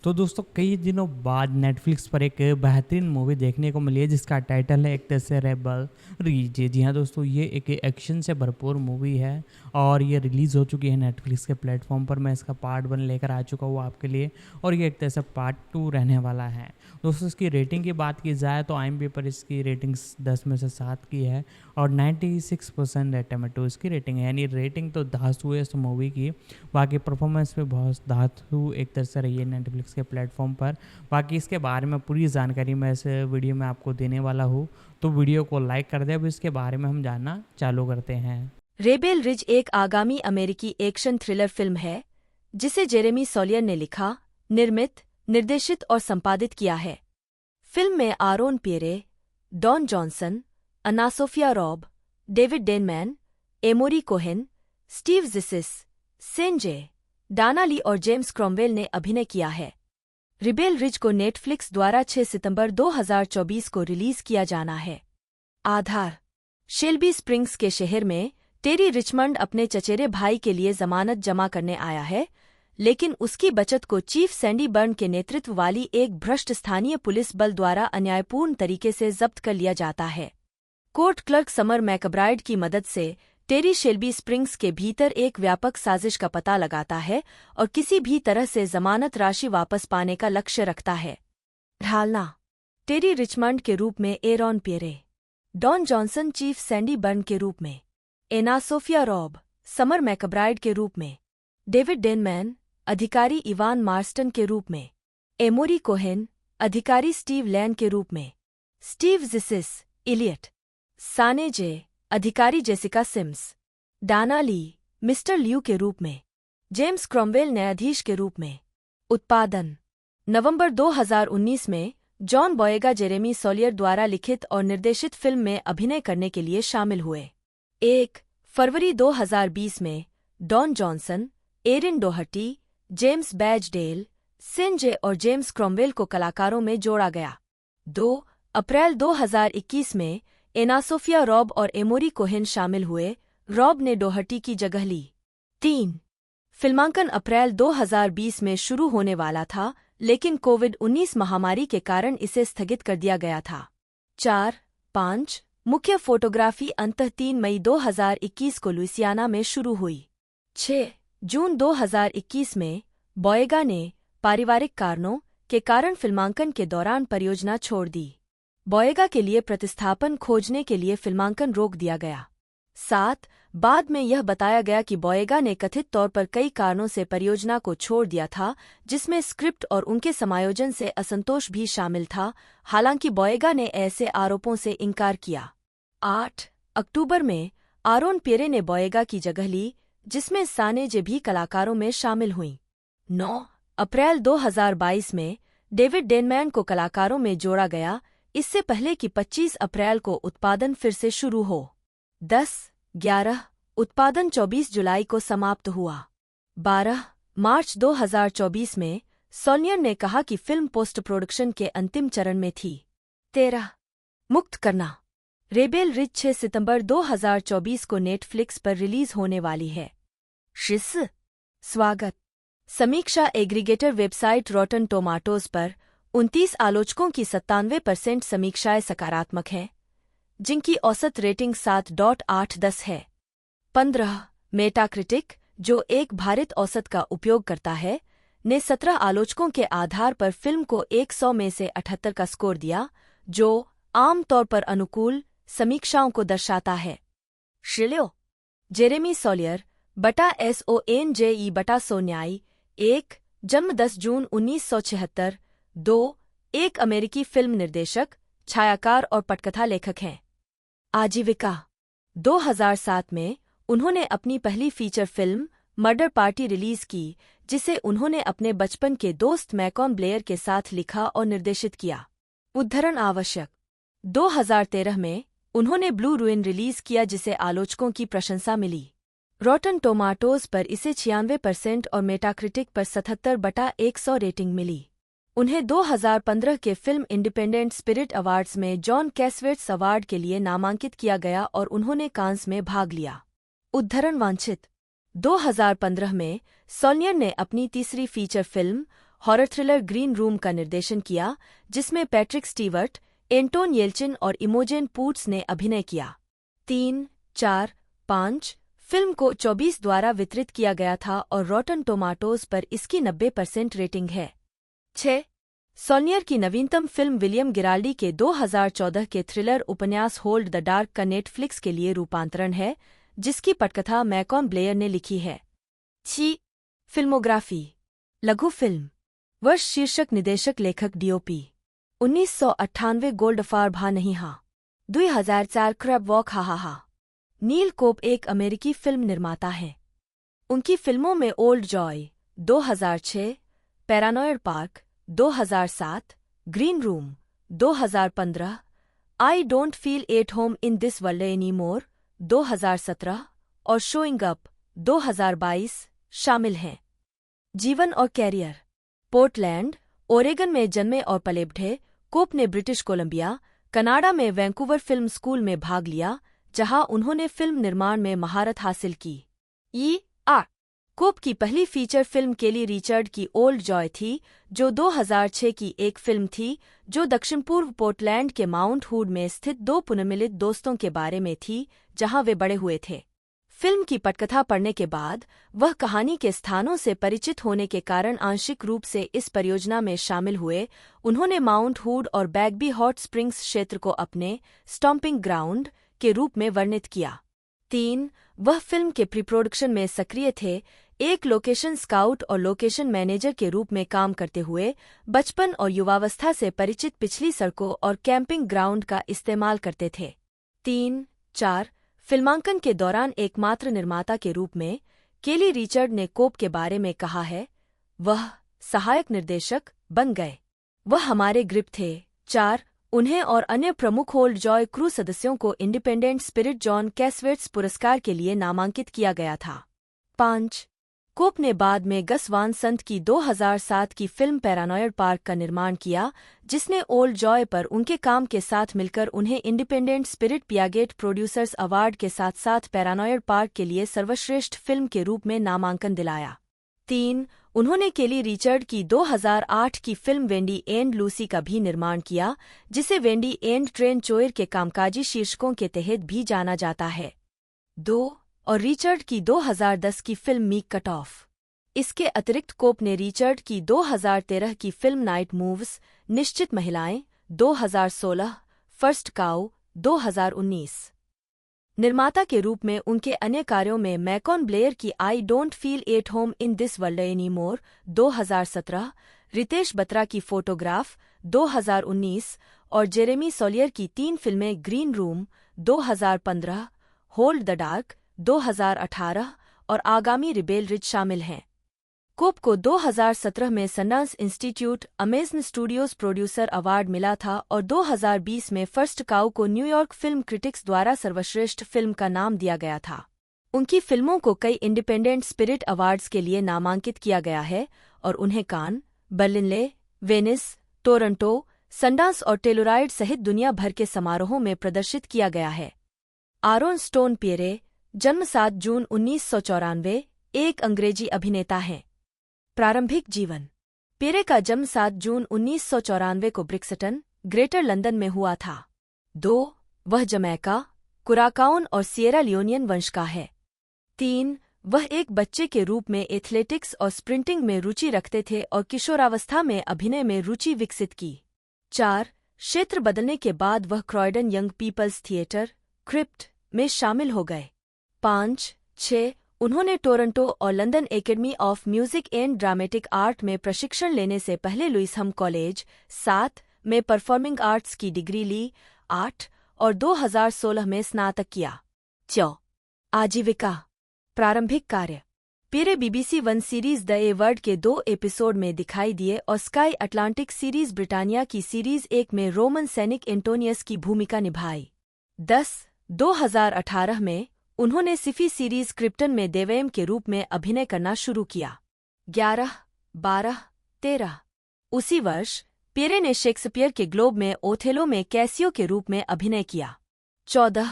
तो दोस्तों कई दिनों बाद नेटफ्लिक्स पर एक बेहतरीन मूवी देखने को मिली है जिसका टाइटल है एक तरह से रेबल रीच। जी हाँ दोस्तों, ये एक एक्शन से भरपूर मूवी है और ये रिलीज़ हो चुकी है नेटफ्लिक्स के प्लेटफॉर्म पर। मैं इसका पार्ट 1 लेकर आ चुका हूँ आपके लिए और ये एक तरह से पार्ट 2 रहने वाला है। दोस्तों इसकी रेटिंग की बात की जाए तो IMDb पर इसकी रेटिंग्स 10 में से 7 की है और 96% टमाटो इसकी रेटिंग है, यानी रेटिंग तो धांसू है इस मूवी की। बाकी परफॉर्मेंस भी बहुत धांसू एक तरह से रही है नेटफ्लिक्स के प्लेटफॉर्म पर। बाकी इसके बारे में पूरी जानकारी मैं इस वीडियो में आपको देने वाला हूँ, तो वीडियो को लाइक कर दे। अब इसके बारे में हम जानना चालू करते हैं। रेबेल रिज एक आगामी अमेरिकी एक्शन थ्रिलर फिल्म है जिसे जेरेमी सॉलियर ने लिखा, निर्मित, निर्देशित और संपादित किया है। फिल्म में Aaron Pierre, Don Johnson, Anna Sophia Robb, David Denman, Emory Cohen, Steve Zissis, सेंजे, डाना ली और जेम्स क्रॉमवेल ने अभिनय किया है। रेबेल रिज को नेटफ्लिक्स द्वारा 6 सितंबर 2024 को रिलीज किया जाना है। आधार: शेल्बी स्प्रिंग्स के शहर में टेरी रिचमंड अपने चचेरे भाई के लिए जमानत जमा करने आया है, लेकिन उसकी बचत को चीफ सैंडी बर्न के नेतृत्व वाली एक भ्रष्ट स्थानीय पुलिस बल द्वारा अन्यायपूर्ण तरीके से जब्त कर लिया जाता है। कोर्ट क्लर्क समर मैकब्राइड की मदद से टेरी शेल्बी स्प्रिंग्स के भीतर एक व्यापक साजिश का पता लगाता है और किसी भी तरह से जमानत राशि वापस पाने का लक्ष्य रखता है। ढालना: टेरी रिचमंड के रूप में Aaron Pierre, Don Johnson chief Sandy Burn के रूप में, Anna Sophia Robb Summer McBride के रूप में, डेविड डेनमैन अधिकारी इवान मार्स्टन के रूप में, एमोरी कोहेन अधिकारी स्टीव लैन के रूप में, स्टीव जिसिस इलियट सानेजे अधिकारी जेसिका सिम्स, डाना ली मिस्टर ल्यू के रूप में, जेम्स क्रॉमवेल न्यायाधीश के रूप में। उत्पादन: नवंबर 2019 में जॉन बोयेगा जेरेमी सॉलियर द्वारा लिखित और निर्देशित फिल्म में अभिनय करने के लिए शामिल हुए। 1 फरवरी 2020 में Don Johnson, Erin Daugherty, James Badge Dale, सेंजे और जेम्स क्रॉमवेल को कलाकारों में जोड़ा गया। 2 अप्रैल 2021 में एना सोफिया रॉब और एमोरी कोहेन शामिल हुए, रॉब ने डोहर्टी की जगह ली। 3 फिल्मांकन अप्रैल 2020 में शुरू होने वाला था, लेकिन कोविड-19 महामारी के कारण इसे स्थगित कर दिया गया था। 4-5 मुख्य फोटोग्राफी अंततः 3 मई 2021 को लुइसियाना में शुरू हुई। 6 जून 2021 में बोयेगा ने पारिवारिक कारणों के कारण फिल्मांकन के दौरान परियोजना छोड़ दी। बोयेगा के लिए प्रतिस्थापन खोजने के लिए फिल्मांकन रोक दिया गया। 7 बाद में यह बताया गया कि बोयेगा ने कथित तौर पर कई कारणों से परियोजना को छोड़ दिया था, जिसमें स्क्रिप्ट और उनके समायोजन से असंतोष भी शामिल था, हालांकि बोयेगा ने ऐसे आरोपों से इनकार किया। 8 अक्टूबर में आरोन पियरे ने बोयेगा की जगह ली, जिसमें सानेजे भी कलाकारों में शामिल हुईं। 9 अप्रैल 2022 में डेविड डेनमैन को कलाकारों में जोड़ा गया, इससे पहले कि 25 अप्रैल को उत्पादन फिर से शुरू हो। 10-11 उत्पादन 24 जुलाई को समाप्त हुआ। 12 मार्च 2024 में सॉलियर ने कहा कि फिल्म पोस्ट प्रोडक्शन के अंतिम चरण में थी। 13 मुक्त करना: रेबेल रिज 6 सितंबर 2024 को नेटफ्लिक्स पर रिलीज होने वाली है। स्वागत। समीक्षा: एग्रीगेटर वेबसाइट रॉटन टोमाटोज पर 29 आलोचकों की 97% समीक्षाएं सकारात्मक हैं, जिनकी औसत रेटिंग 7.8/10 है। 15 मेटाक्रिटिक, जो एक भारित औसत का उपयोग करता है, ने 17 आलोचकों के आधार पर फिल्म को 100 में से 78 का स्कोर दिया, जो आम तौर पर अनुकूल समीक्षाओं को दर्शाता है। शिल्यो: जेरेमी सॉलियर बटा SONJE बटा सोन्याई 1 जन्म 10 जून 1976। 2 एक अमेरिकी फिल्म निर्देशक, छायाकार और पटकथा लेखक हैं। आजीविका: 2007 में उन्होंने अपनी पहली feature film murder party release की, जिसे उन्होंने अपने बचपन के दोस्त मैकॉन ब्लेयर के साथ लिखा और निर्देशित किया। उद्धरण आवश्यक: 2013 में उन्होंने ब्लू रुइन रिलीज किया, जिसे आलोचकों की प्रशंसा मिली। रॉटन टोमाटोज पर इसे 96% और मेटाक्रिटिक पर 77/100 रेटिंग मिली। उन्हें 2015 के फिल्म इंडिपेंडेंट स्पिरिट अवार्ड्स में जॉन कैसवेट्स अवार्ड के लिए नामांकित किया गया और उन्होंने कांस में भाग लिया। उद्धरण वांछित: 2015 में सॉलियर ने अपनी तीसरी feature film horror thriller green room का निर्देशन किया, जिसमें पैट्रिक स्टीवर्ट, एंटोन येल्चिन और इमोजेन पूट्स ने अभिनय किया। 3, 4, 5 फिल्म को 24 द्वारा वितरित किया गया था और रॉटन टोमाटोज पर इसकी 90% रेटिंग है। 6. सोल्नियर की नवीनतम फिल्म विलियम गिराल्डी के 2014 के थ्रिलर उपन्यास होल्ड द डार्क का नेटफ्लिक्स के लिए रूपांतरण है, जिसकी पटकथा मैकॉन ब्लेयर ने लिखी है। 6. फिल्मोग्राफी। लघु फिल्म। वर्ष शीर्षक निदेशक लेखक डीओपी 1998 गोल्ड फार भा नहीं हा 2004 क्रैब वॉक हा हा। नील कोप एक अमेरिकी फिल्म निर्माता हैं। उनकी फिल्मों में old Joy 2006, paranoid park 2007, green room 2015, I don't feel at home in this world any more 2017 और शोइंग अप 2022 शामिल हैं। जीवन और कैरियर। पोर्टलैंड, ओरेगन में जन्मे और पले बढ़े कोप ने ब्रिटिश कोलंबिया, कनाडा में वैंकूवर फिल्म स्कूल में भाग लिया, जहां उन्होंने फिल्म निर्माण में महारत हासिल की। कोप की पहली फीचर फिल्म केली रिचर्ड की ओल्ड जॉय थी, जो 2006 की एक फिल्म थी जो दक्षिण पूर्व पोर्टलैंड के माउंट हुड में स्थित दो पुनर्मिलित दोस्तों के बारे में थी, जहां वे बड़े हुए थे। फिल्म की पटकथा पढ़ने के बाद वह कहानी के स्थानों से परिचित होने के कारण आंशिक रूप से इस परियोजना में शामिल हुए। उन्होंने माउंट हुड और बैगबी हॉट स्प्रिंग्स क्षेत्र को अपने स्टॉम्पिंग ग्राउंड के रूप में वर्णित किया। 3. वह फिल्म के प्री प्रोडक्शन में सक्रिय थे, एक लोकेशन स्काउट और लोकेशन मैनेजर के रूप में काम करते हुए बचपन और युवावस्था से परिचित पिछली सड़कों और कैंपिंग ग्राउंड का इस्तेमाल करते थे। 3, 4 फिल्मांकन के दौरान एकमात्र निर्माता के रूप में केली रिचर्ड ने कोप के बारे में कहा है, वह सहायक निर्देशक बन गए। वह हमारे ग्रिप थे। 4 उन्हें और अन्य प्रमुख होल्ड जॉय क्रू सदस्यों को इंडिपेंडेंट स्पिरिट जॉन कैसवेट्स पुरस्कार के लिए नामांकित किया गया था। 5 कोप ने बाद में गस वान संत की 2007 की फिल्म पैरानॉयड पार्क का निर्माण किया, जिसने ओल्ड जॉय पर उनके काम के साथ मिलकर उन्हें independent spirit Piaget producers award के साथ साथ पैरानॉयड पार्क के लिए सर्वश्रेष्ठ फिल्म के रूप में नामांकन दिलाया। 3 उन्होंने केली रिचर्ड की 2008 की फिल्म वेंडी एंड लूसी का भी निर्माण किया, जिसे वेंडी एंड ट्रेन चोयर के कामकाजी शीर्षकों के तहत भी जाना जाता है। 2 और रिचर्ड की 2010 की फिल्म मीक कट ऑफ। इसके अतिरिक्त कोप ने रिचर्ड की 2013 की फिल्म नाइट मूव्स, निश्चित महिलाएं 2016, फर्स्ट काउ 2019। निर्माता के रूप में उनके अन्य कार्यों में मैकॉन ब्लेयर की I don't feel at home in this world any more 2017, Ritesh Batra की फोटोग्राफ 2019 और जेरेमी सोलियर की 3 फिल्में green room 2015, hold the dark 2018 और आगामी रिबेल रिज शामिल हैं। कोप को 2017 में Sundance institute Amazon studios producer award मिला था और 2020 में फर्स्ट काउ को न्यूयॉर्क फिल्म क्रिटिक्स द्वारा सर्वश्रेष्ठ फिल्म का नाम दिया गया था। उनकी फिल्मों को कई इंडिपेंडेंट स्पिरिट अवार्ड्स के लिए नामांकित किया गया है और उन्हें कान, बर्लिनले, वेनिस, टोरंटो, सनडांस और टेलुराइड सहित दुनिया भर के समारोहों में प्रदर्शित किया गया है। आरोन स्टोन पियरे, जन्म 7 जून 1994, एक अंग्रेजी अभिनेता हैं। प्रारंभिक जीवन। पियरे का जन्म 7 जून 1994 को ब्रिक्सटन, ग्रेटर लंदन में हुआ था। 2 वह जमैका, कुराकाउन और सिएरा लियोनियन वंश का है। 3 वह एक बच्चे के रूप में एथलेटिक्स और स्प्रिंटिंग में रुचि रखते थे और किशोरावस्था में अभिनय में रुचि विकसित की। 4 क्षेत्र बदलने के बाद वह Croydon young people's theatre, crypt में शामिल हो गए। 5, 6 उन्होंने टोरंटो और London academy of music and dramatic art में प्रशिक्षण लेने से पहले लुइसहम कॉलेज 7 में परफॉर्मिंग आर्ट्स की डिग्री ली। 8 और 2016 में स्नातक किया। 4 आजीविका। प्रारंभिक कार्य। Pierre BBC 1 series the a word के 2 एपिसोड में दिखाई दिए और स्काई अटलांटिक सीरीज ब्रिटानिया की सीरीज 1 में रोमन सैनिक एंटोनियस की भूमिका निभाई। 10 2018 में उन्होंने सिफी सीरीज क्रिप्टन में देवयम के रूप में अभिनय करना शुरू किया। 11, 12, 13 उसी वर्ष पियरे ने शेक्सपियर के ग्लोब में ओथेलो में कैसियो के रूप में अभिनय किया। 14,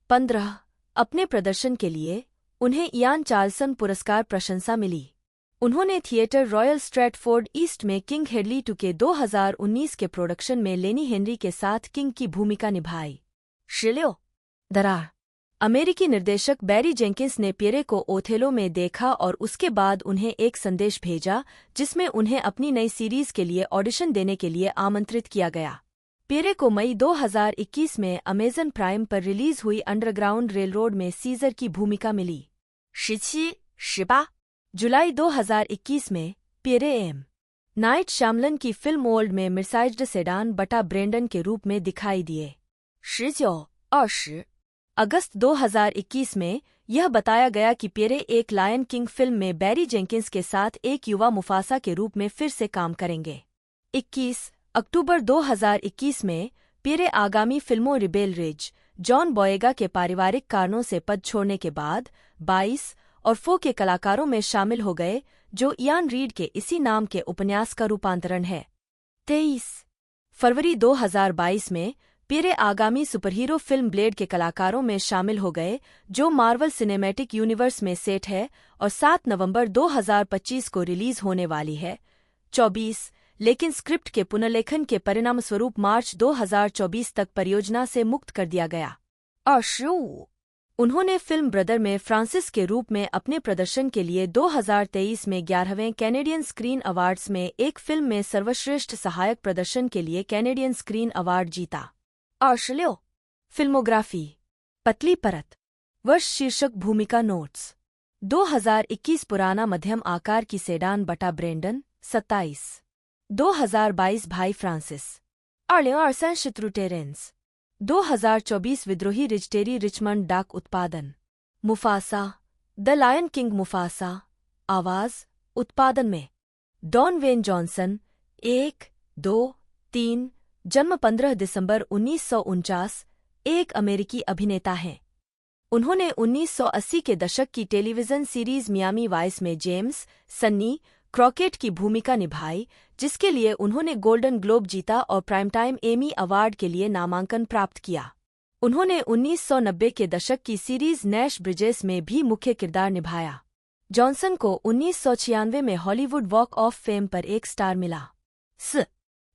15 अपने प्रदर्शन के लिए उन्हें इयान चार्ल्सन पुरस्कार प्रशंसा मिली। उन्होंने थिएटर रॉयल स्ट्रैटफोर्ड ईस्ट में किंग हेडली 2 के 2019 के प्रोडक्शन में लेनी हेनरी के साथ किंग की भूमिका निभाई। शिल्यो दरार। अमेरिकी निर्देशक बैरी जेंकिंस ने पियरे को ओथेलो में देखा और उसके बाद उन्हें एक संदेश भेजा जिसमें उन्हें अपनी नई सीरीज के लिए ऑडिशन देने के लिए आमंत्रित किया गया। पियरे को मई 2021 में अमेजन प्राइम पर रिलीज हुई अंडरग्राउंड रेलरोड में सीजर की भूमिका मिली। 17 जुलाई 2021 में पियरे एम. नाइट श्यामलन की फिल्म ओल्ड में मिर्साइज्ड सेडान बटा ब्रेंडन के रूप में दिखाई दिए। 19 अगस्त 2021 में यह बताया गया कि पियरे एक लायन किंग फिल्म में बैरी जेंकिंस के साथ एक युवा मुफासा के रूप में फिर से काम करेंगे। 21 अक्टूबर 2021 में पियरे आगामी फिल्मों रिबेल रिज, जॉन बोयेगा के पारिवारिक कारणों से पद छोड़ने के बाद 22 और फो के कलाकारों में शामिल हो गए, जो इयान रीड के इसी नाम के उपन्यास का रूपांतरण है। 23 फरवरी 2022 में पियरे आगामी सुपरहीरो फिल्म ब्लेड के कलाकारों में शामिल हो गए, जो मार्वल सिनेमैटिक यूनिवर्स में सेट है और 7 नवंबर 2025 को रिलीज होने वाली है। 24 लेकिन स्क्रिप्ट के पुनर्लेखन के परिणामस्वरूप मार्च 2024 तक परियोजना से मुक्त कर दिया गया। 25 उन्होंने फिल्म ब्रदर में फ्रांसिस के रूप में अपने प्रदर्शन के लिए 2023 में 11वें कैनेडियन स्क्रीन अवार्ड्स में एक फिल्म में सर्वश्रेष्ठ सहायक प्रदर्शन के लिए कैनेडियन स्क्रीन अवार्ड जीता। 26 फिल्मोग्राफी पतली परत। वर्ष शीर्षक भूमिका नोट्स। 2021 पुराना मध्यम आकार की सेडान बटा ब्रेंडन। 27 2022 भाई फ्रांसिस। 2023 शत्रु टेरेंस। 2024 विद्रोही रिजटेरी रिचमंड डाक उत्पादन। Mufasa the lion king Mufasa आवाज उत्पादन में डॉन वेन जॉनसन 1, 2, 3 जन्म 15 दिसंबर 1949 एक अमेरिकी अभिनेता हैं। उन्होंने 1980 के दशक की टेलीविजन सीरीज मियामी वाइस में जेम्स सन्नी क्रॉकेट की भूमिका निभाई, जिसके लिए उन्होंने गोल्डन ग्लोब जीता और प्राइमटाइम एमी अवार्ड के लिए नामांकन प्राप्त किया। उन्होंने 1990 के दशक की सीरीज नैश ब्रिजेस में भी मुख्य किरदार निभाया। जॉनसन को 1996 में हॉलीवुड वॉक ऑफ फेम पर एक स्टार मिला।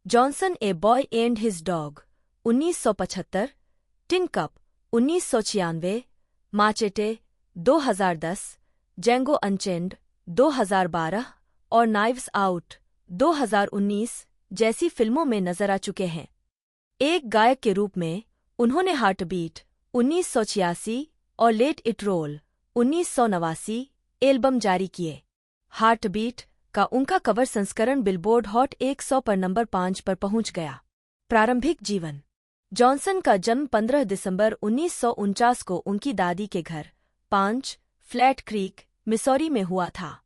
Johnson a boy and his dog 1975, tin cup 1996, माचेटे 2010, Django Unchained 2012 और नाइव्स आउट 2019 जैसी फिल्मों में नजर आ चुके हैं। एक गायक के रूप में उन्होंने हार्टबीट 1986 और लेट इट रोल 1989 एल्बम जारी किए। हार्टबीट का उनका कवर संस्करण बिलबोर्ड हॉट 100 पर नंबर 5 पर पहुंच गया। प्रारंभिक जीवन। जॉनसन का जन्म 15 दिसंबर 1949 को उनकी दादी के घर 5 फ्लैट क्रीक, मिसौरी में हुआ था।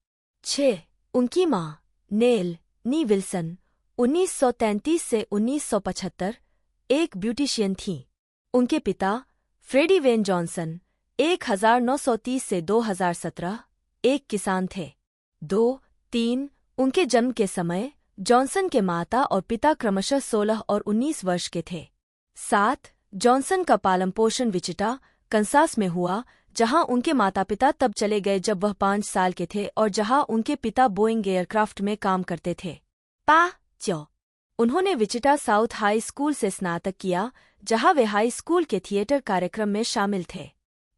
6 उनकी मां नेल नी विल्सन 1933 से 1975 एक ब्यूटिशियन थीं। उनके पिता फ्रेडी वेन जॉनसन 1930 से 2017 एक किसान थे। 2-3 उनके जन्म के समय जॉनसन के माता और पिता क्रमशः 16 और 19 वर्ष के थे। 7 जॉनसन का पालन पोषण विचिटा, कंसास में हुआ, जहां उनके माता पिता तब चले गए जब वह 5 साल के थे और जहां उनके पिता बोइंग एयरक्राफ्ट में काम करते थे। 5 उन्होंने विचिटा साउथ हाई स्कूल से स्नातक किया, जहां वे हाई स्कूल के थिएटर कार्यक्रम में शामिल थे।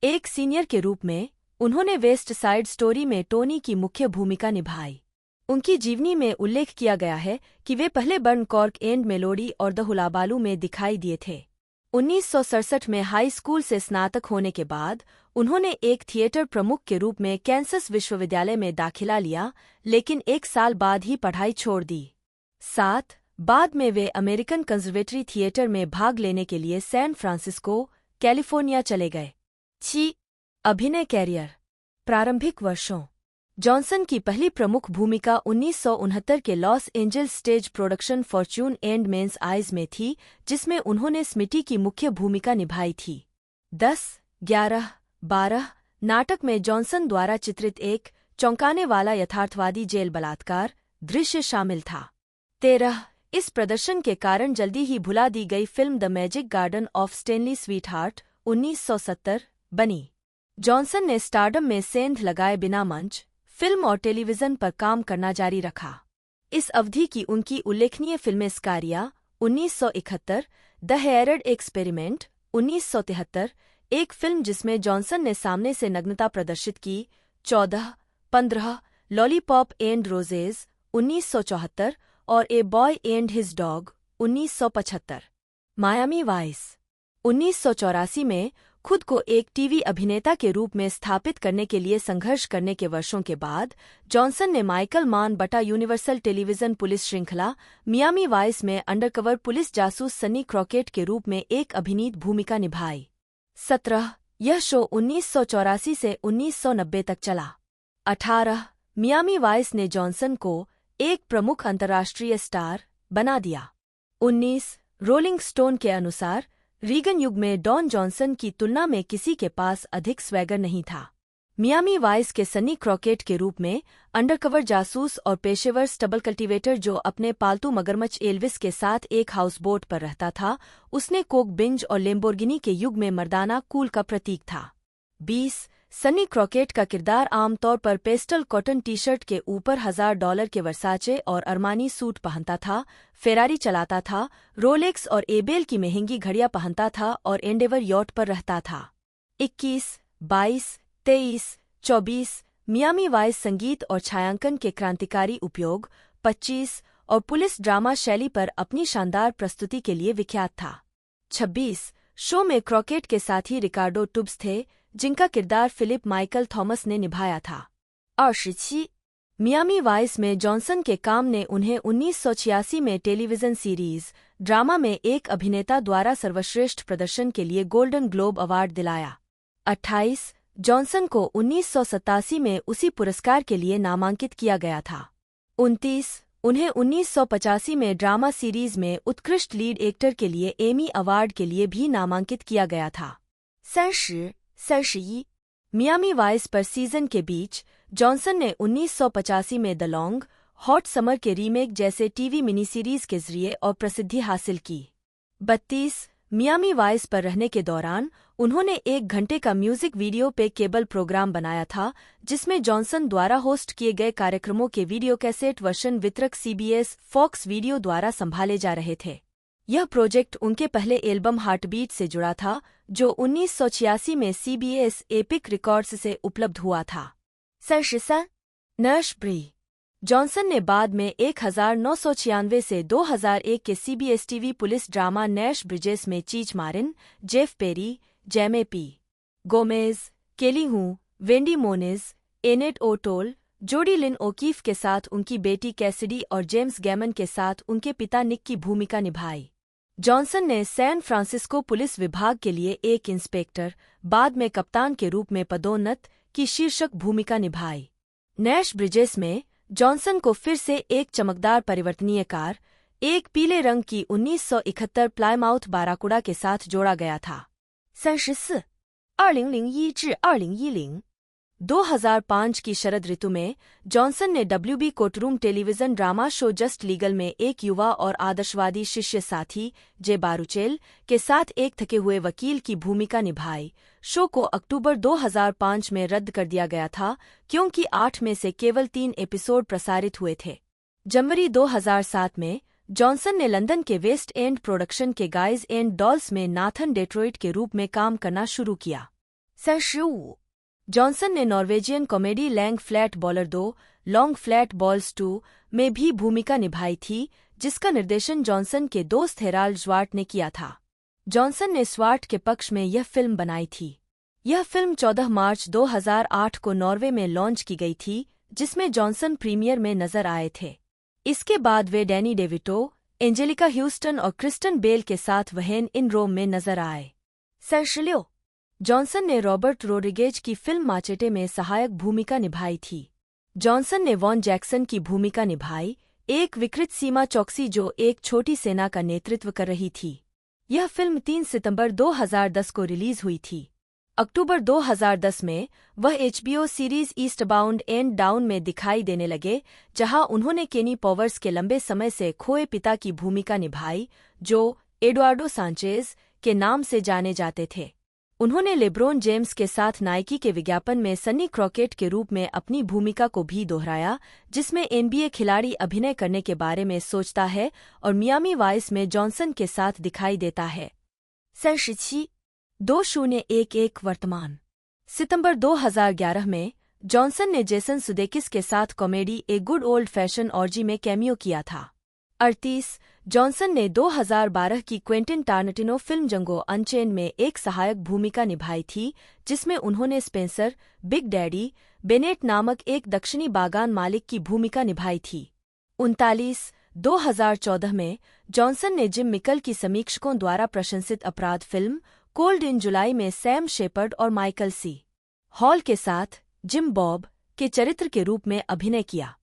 एक सीनियर के रूप में उन्होंने वेस्ट साइड स्टोरी में टोनी की मुख्य भूमिका निभाई। उनकी जीवनी में उल्लेख किया गया है कि वे पहले बर्न कॉर्क एंड मेलोडी और द हुलाबालू में दिखाई दिए थे। 1967 में हाई स्कूल से स्नातक होने के बाद उन्होंने एक थिएटर प्रमुख के रूप में कैंसस विश्वविद्यालय में दाखिला लिया, लेकिन 1 साल बाद ही पढ़ाई छोड़ दी। 7 बाद में वे अमेरिकन कंजर्वेटरी थिएटर में भाग लेने के लिए सैन फ्रांसिस्को, कैलिफोर्निया चले गए। 6 अभिनय कैरियर। प्रारंभिक वर्षों। जॉनसन की पहली प्रमुख भूमिका 1969 के Los Angeles stage production fortune and men's eyes में थी, जिसमें उन्होंने स्मिटी की मुख्य भूमिका निभाई थी। 10, 11, 12 नाटक में जॉनसन द्वारा चित्रित एक चौंकाने वाला यथार्थवादी जेल बलात्कार दृश्य शामिल था। 13 इस प्रदर्शन के कारण जल्दी ही भुला दी गई film the magic garden of Stanley sweetheart 1970 बनी। जॉनसन ने स्टारडम में सेंध लगाए बिना मंच फिल्म और टेलीविजन पर काम करना जारी रखा। इस अवधि की उनकी उल्लेखनीय फिल्में स्कारिया 1971, द हेयरड एक्सपेरिमेंट 1973, एक फिल्म जिसमें जॉनसन ने सामने से नग्नता प्रदर्शित की 14, 15, लॉलीपॉप एंड रोजेज 1974 और a boy and his dog 1975। Miami vice 1984 में खुद को एक टीवी अभिनेता के रूप में स्थापित करने के लिए संघर्ष करने के वर्षों के बाद जॉनसन ने माइकल मान बटा यूनिवर्सल टेलीविजन पुलिस श्रृंखला मियामी वाइस में अंडरकवर पुलिस जासूस सनी क्रॉकेट के रूप में एक अभिनीत भूमिका निभाई। 17, यह शो 1984 से 1990 तक चला। 18, मियामी वाइस ने जॉनसन को एक प्रमुख अंतर्राष्ट्रीय स्टार बना दिया। 19, रोलिंग स्टोन के अनुसार रीगन युग में डॉन जॉनसन की तुलना में किसी के पास अधिक स्वैगर नहीं था। मियामी वाइस के सनी क्रॉकेट के रूप में अंडरकवर जासूस और पेशेवर स्टबल कल्टीवेटर जो अपने पालतू मगरमच्छ एल्विस के साथ एक हाउसबोट पर रहता था, उसने कोक बिंज और लेम्बोर्गिनी के युग में मर्दाना कूल का प्रतीक था। 20, सनी क्रॉकेट का किरदार आमतौर पर पेस्टल कॉटन टी शर्ट के ऊपर $1000 के वर्साचे और अरमानी सूट पहनता था, फेरारी चलाता था, रोलेक्स और एबेल की महंगी घड़ियां पहनता था और एंडेवर यॉट पर रहता था। 21, 22, 23, 24, मियामी वाइस संगीत और छायांकन के क्रांतिकारी उपयोग 25 और पुलिस ड्रामा शैली पर अपनी शानदार प्रस्तुति के लिए विख्यात था। 26, शो में क्रॉकेट के साथ ही रिकार्डो टुब्स थे, जिनका किरदार फिलिप माइकल थॉमस ने निभाया था। 27, मियामी वाइस में जॉनसन के काम ने उन्हें 1986 में टेलीविजन सीरीज ड्रामा में एक अभिनेता द्वारा सर्वश्रेष्ठ प्रदर्शन के लिए गोल्डन ग्लोब अवार्ड दिलाया। 28, जॉनसन को 1987 में उसी पुरस्कार के लिए नामांकित किया गया था। 29, उन्हें 1985 में ड्रामा सीरीज में उत्कृष्ट लीड एक्टर के लिए एमी अवार्ड के लिए भी नामांकित किया गया था। 30, मियामी वाइस पर सीजन के बीच जॉनसन ने 1985 में द लॉन्ग हॉट समर के रीमेक जैसे टीवी मिनी सीरीज के जरिए और प्रसिद्धि हासिल की। 32, मियामी वाइस पर रहने के दौरान उन्होंने 1 घंटे का म्यूजिक वीडियो पे केबल प्रोग्राम बनाया था, जिसमें जॉनसन द्वारा होस्ट किए गए कार्यक्रमों के वीडियो कैसेट वर्षन वितरक सीबीएस फॉक्स वीडियो द्वारा संभाले जा रहे थे। यह प्रोजेक्ट उनके पहले एल्बम हार्टबीट से जुड़ा था, जो 1986 में सीबीएस एपिक रिकॉर्ड्स से उपलब्ध हुआ था। 33, नैश ब्री जॉनसन ने बाद में 1996 से 2001 के CBS TV police drama Nash bridges में चीच मारिन, जेफ पेरी, जैमे पी. गोमेज, केली हूँ, वेंडी मोनिज, एनेट ओटोल, जोडी लिन ओकीफ के साथ उनकी बेटी कैसिडी और जेम्स गैमन के साथ उनके पिता निक की भूमिका निभाई। जॉनसन ने सैन फ्रांसिस्को पुलिस विभाग के लिए एक इंस्पेक्टर, बाद में कप्तान के रूप में पदोन्नत की शीर्षक भूमिका निभाई। नैश ब्रिजेस में जॉनसन को फिर से एक चमकदार परिवर्तनीय कार, एक पीले रंग की 1971 प्लायमाउथ बाराकुडा के साथ जोड़ा गया था। 34 2001至2010 2005 की शरद ऋतु में जॉनसन ने WB courtroom television drama show just legal में एक युवा और आदर्शवादी शिष्य साथी जे बारूचेल के साथ एक थके हुए वकील की भूमिका निभाई। शो को अक्टूबर 2005 में रद्द कर दिया गया था क्योंकि 8 में से केवल 3 एपिसोड प्रसारित हुए थे। जनवरी 2007 में जॉनसन ने लंदन के वेस्ट एंड प्रोडक्शन के गाइज एंड डॉल्स में नाथन डेट्रोइट के रूप में काम करना शुरू किया। 35 जॉनसन ने नॉर्वेजियन कॉमेडी लैंग फ्लैट बॉलर 2 लॉन्ग फ्लैट बॉल्स 2 में भी भूमिका निभाई थी, जिसका निर्देशन जॉनसन के दोस्त हेराल्ड ज्वार्ट ने किया था। जॉनसन ने स्वार्ट के पक्ष में यह फिल्म बनाई थी। यह फिल्म 14 मार्च 2008 को नॉर्वे में लॉन्च की गई थी, जिसमें जॉनसन प्रीमियर में नजर आए थे। इसके बाद वे डैनी डेविटो, एंजेलिका ह्यूस्टन और क्रिस्टन बेल के साथ वहेन इन रोम में नजर आए। 36 जॉनसन ने रॉबर्ट रोड्रिगेज की फिल्म माचेटे में सहायक भूमिका निभाई थी। जॉनसन ने वॉन जैक्सन की भूमिका निभाई, एक विकृत सीमा चौकसी जो एक छोटी सेना का नेतृत्व कर रही थी। यह फिल्म 3 सितंबर 2010 को रिलीज हुई थी। अक्टूबर 2010 में वह HBO सीरीज ईस्टबाउंड एंड डाउन में दिखाई देने लगे, जहां उन्होंने केनी पॉवर्स के लंबे समय से खोए पिता की भूमिका निभाई, जो एडुआर्डो सांचेज के नाम से जाने जाते थे। उन्होंने लेब्रोन जेम्स के साथ नाइकी के विज्ञापन में सनी क्रॉकेट के रूप में अपनी भूमिका को भी दोहराया, जिसमें एनबीए खिलाड़ी अभिनय करने के बारे में सोचता है और मियामी वाइस में जॉनसन के साथ दिखाई देता है। 2011 वर्तमान सितंबर 2011 में जॉनसन ने जेसन सुदेकिस के साथ comedy A Good Old Fashioned Orgy cameo कैमियो किया था। 38 जॉनसन ने 2012 की Quentin Tarantino film Django Unchained में एक सहायक भूमिका निभाई थी, जिसमें उन्होंने स्पेंसर बिग डैडी बेनेट नामक एक दक्षिणी बागान मालिक की भूमिका निभाई थी। 39 2014 में जॉनसन ने जिम मिकल की समीक्षकों द्वारा प्रशंसित अपराध फिल्म कोल्ड इन जुलाई में सैम शेपर्ड और माइकल सी हॉल के साथ जिम बॉब के चरित्र के रूप में अभिनय किया।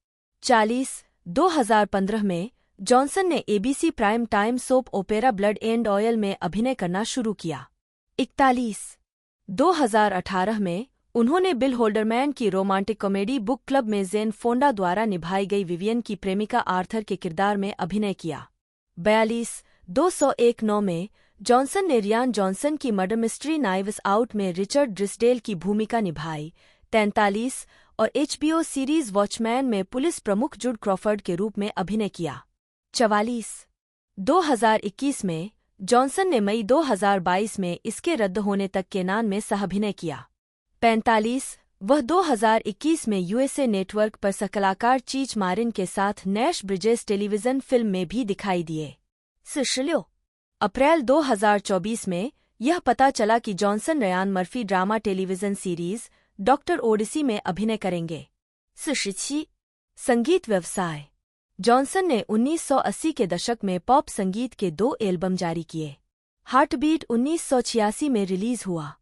40 2015 में जॉनसन ने ABC prime time soap opera blood and oil में अभिनय करना शुरू किया। 41 2018 में उन्होंने बिल होल्डरमैन की रोमांटिक कॉमेडी बुक क्लब में जेन फोंडा द्वारा निभाई गई विवियन की प्रेमिका आर्थर के किरदार में अभिनय किया। 42 201 में जॉनसन ने रियान जॉनसन की मर्डर मिस्ट्री नाइव्स आउट में रिचर्ड ड्रिसडेल की भूमिका निभाई। 43 और एचबीओ सीरीज वॉचमैन में पुलिस प्रमुख जुड क्रॉफर्ड के रूप में अभिनय किया। 44 2021 में जॉनसन ने मई 2022 में इसके रद्द होने तक केनान में सह-अभिनय किया। 45 वह 2021 में यूएसए नेटवर्क पर सहकलाकार चीच मारिन के साथ नैश ब्रिजेस टेलीविजन फिल्म में भी दिखाई दिए। 46 अप्रैल 2024 में यह पता चला कि Johnson Ryan Murphy drama television series doctor Odyssey में अभिनय करेंगे। 47 संगीत व्यवसाय जॉनसन ने 1980 के दशक में पॉप संगीत के 2 एल्बम जारी किए। हार्टबीट 1986 में रिलीज हुआ।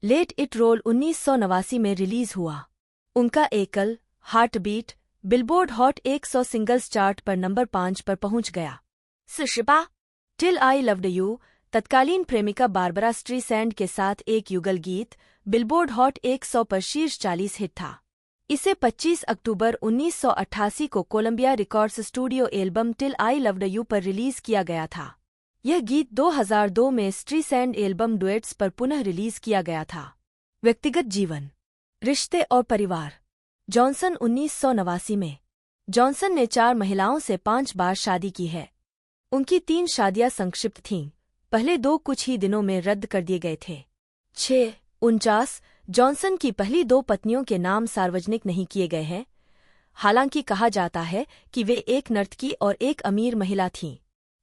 लेट इट रोल 1989 में रिलीज हुआ। उनका एकल heartbeat billboard hot 100 singles chart पर नंबर 5 पर पहुंच गया। 48 टिल आई लव्ड यू तत्कालीन प्रेमिका बारबरा स्ट्रीसैंड के साथ एक युगल गीत बिलबोर्ड हॉट 100 पर शीर्ष 40 हिट था। इसे 25 अक्टूबर 1988 को Columbia records studio album till I loved you पर रिलीज किया गया था। यह गीत 2002 में स्ट्रीसैंड एल्बम डुएट्स पर पुनः रिलीज किया गया था। व्यक्तिगत जीवन रिश्ते और परिवार जॉनसन 1989 में जॉनसन ने 4 महिलाओं से 5 बार शादी की है। उनकी 3 शादियां संक्षिप्त थीं, पहले 2 कुछ ही दिनों में रद्द कर दिए गए थे। 49 जॉनसन की पहली 2 पत्नियों के नाम सार्वजनिक नहीं किए गए हैं, हालांकि कहा जाता है कि वे एक नर्तकी और एक अमीर महिला थीं।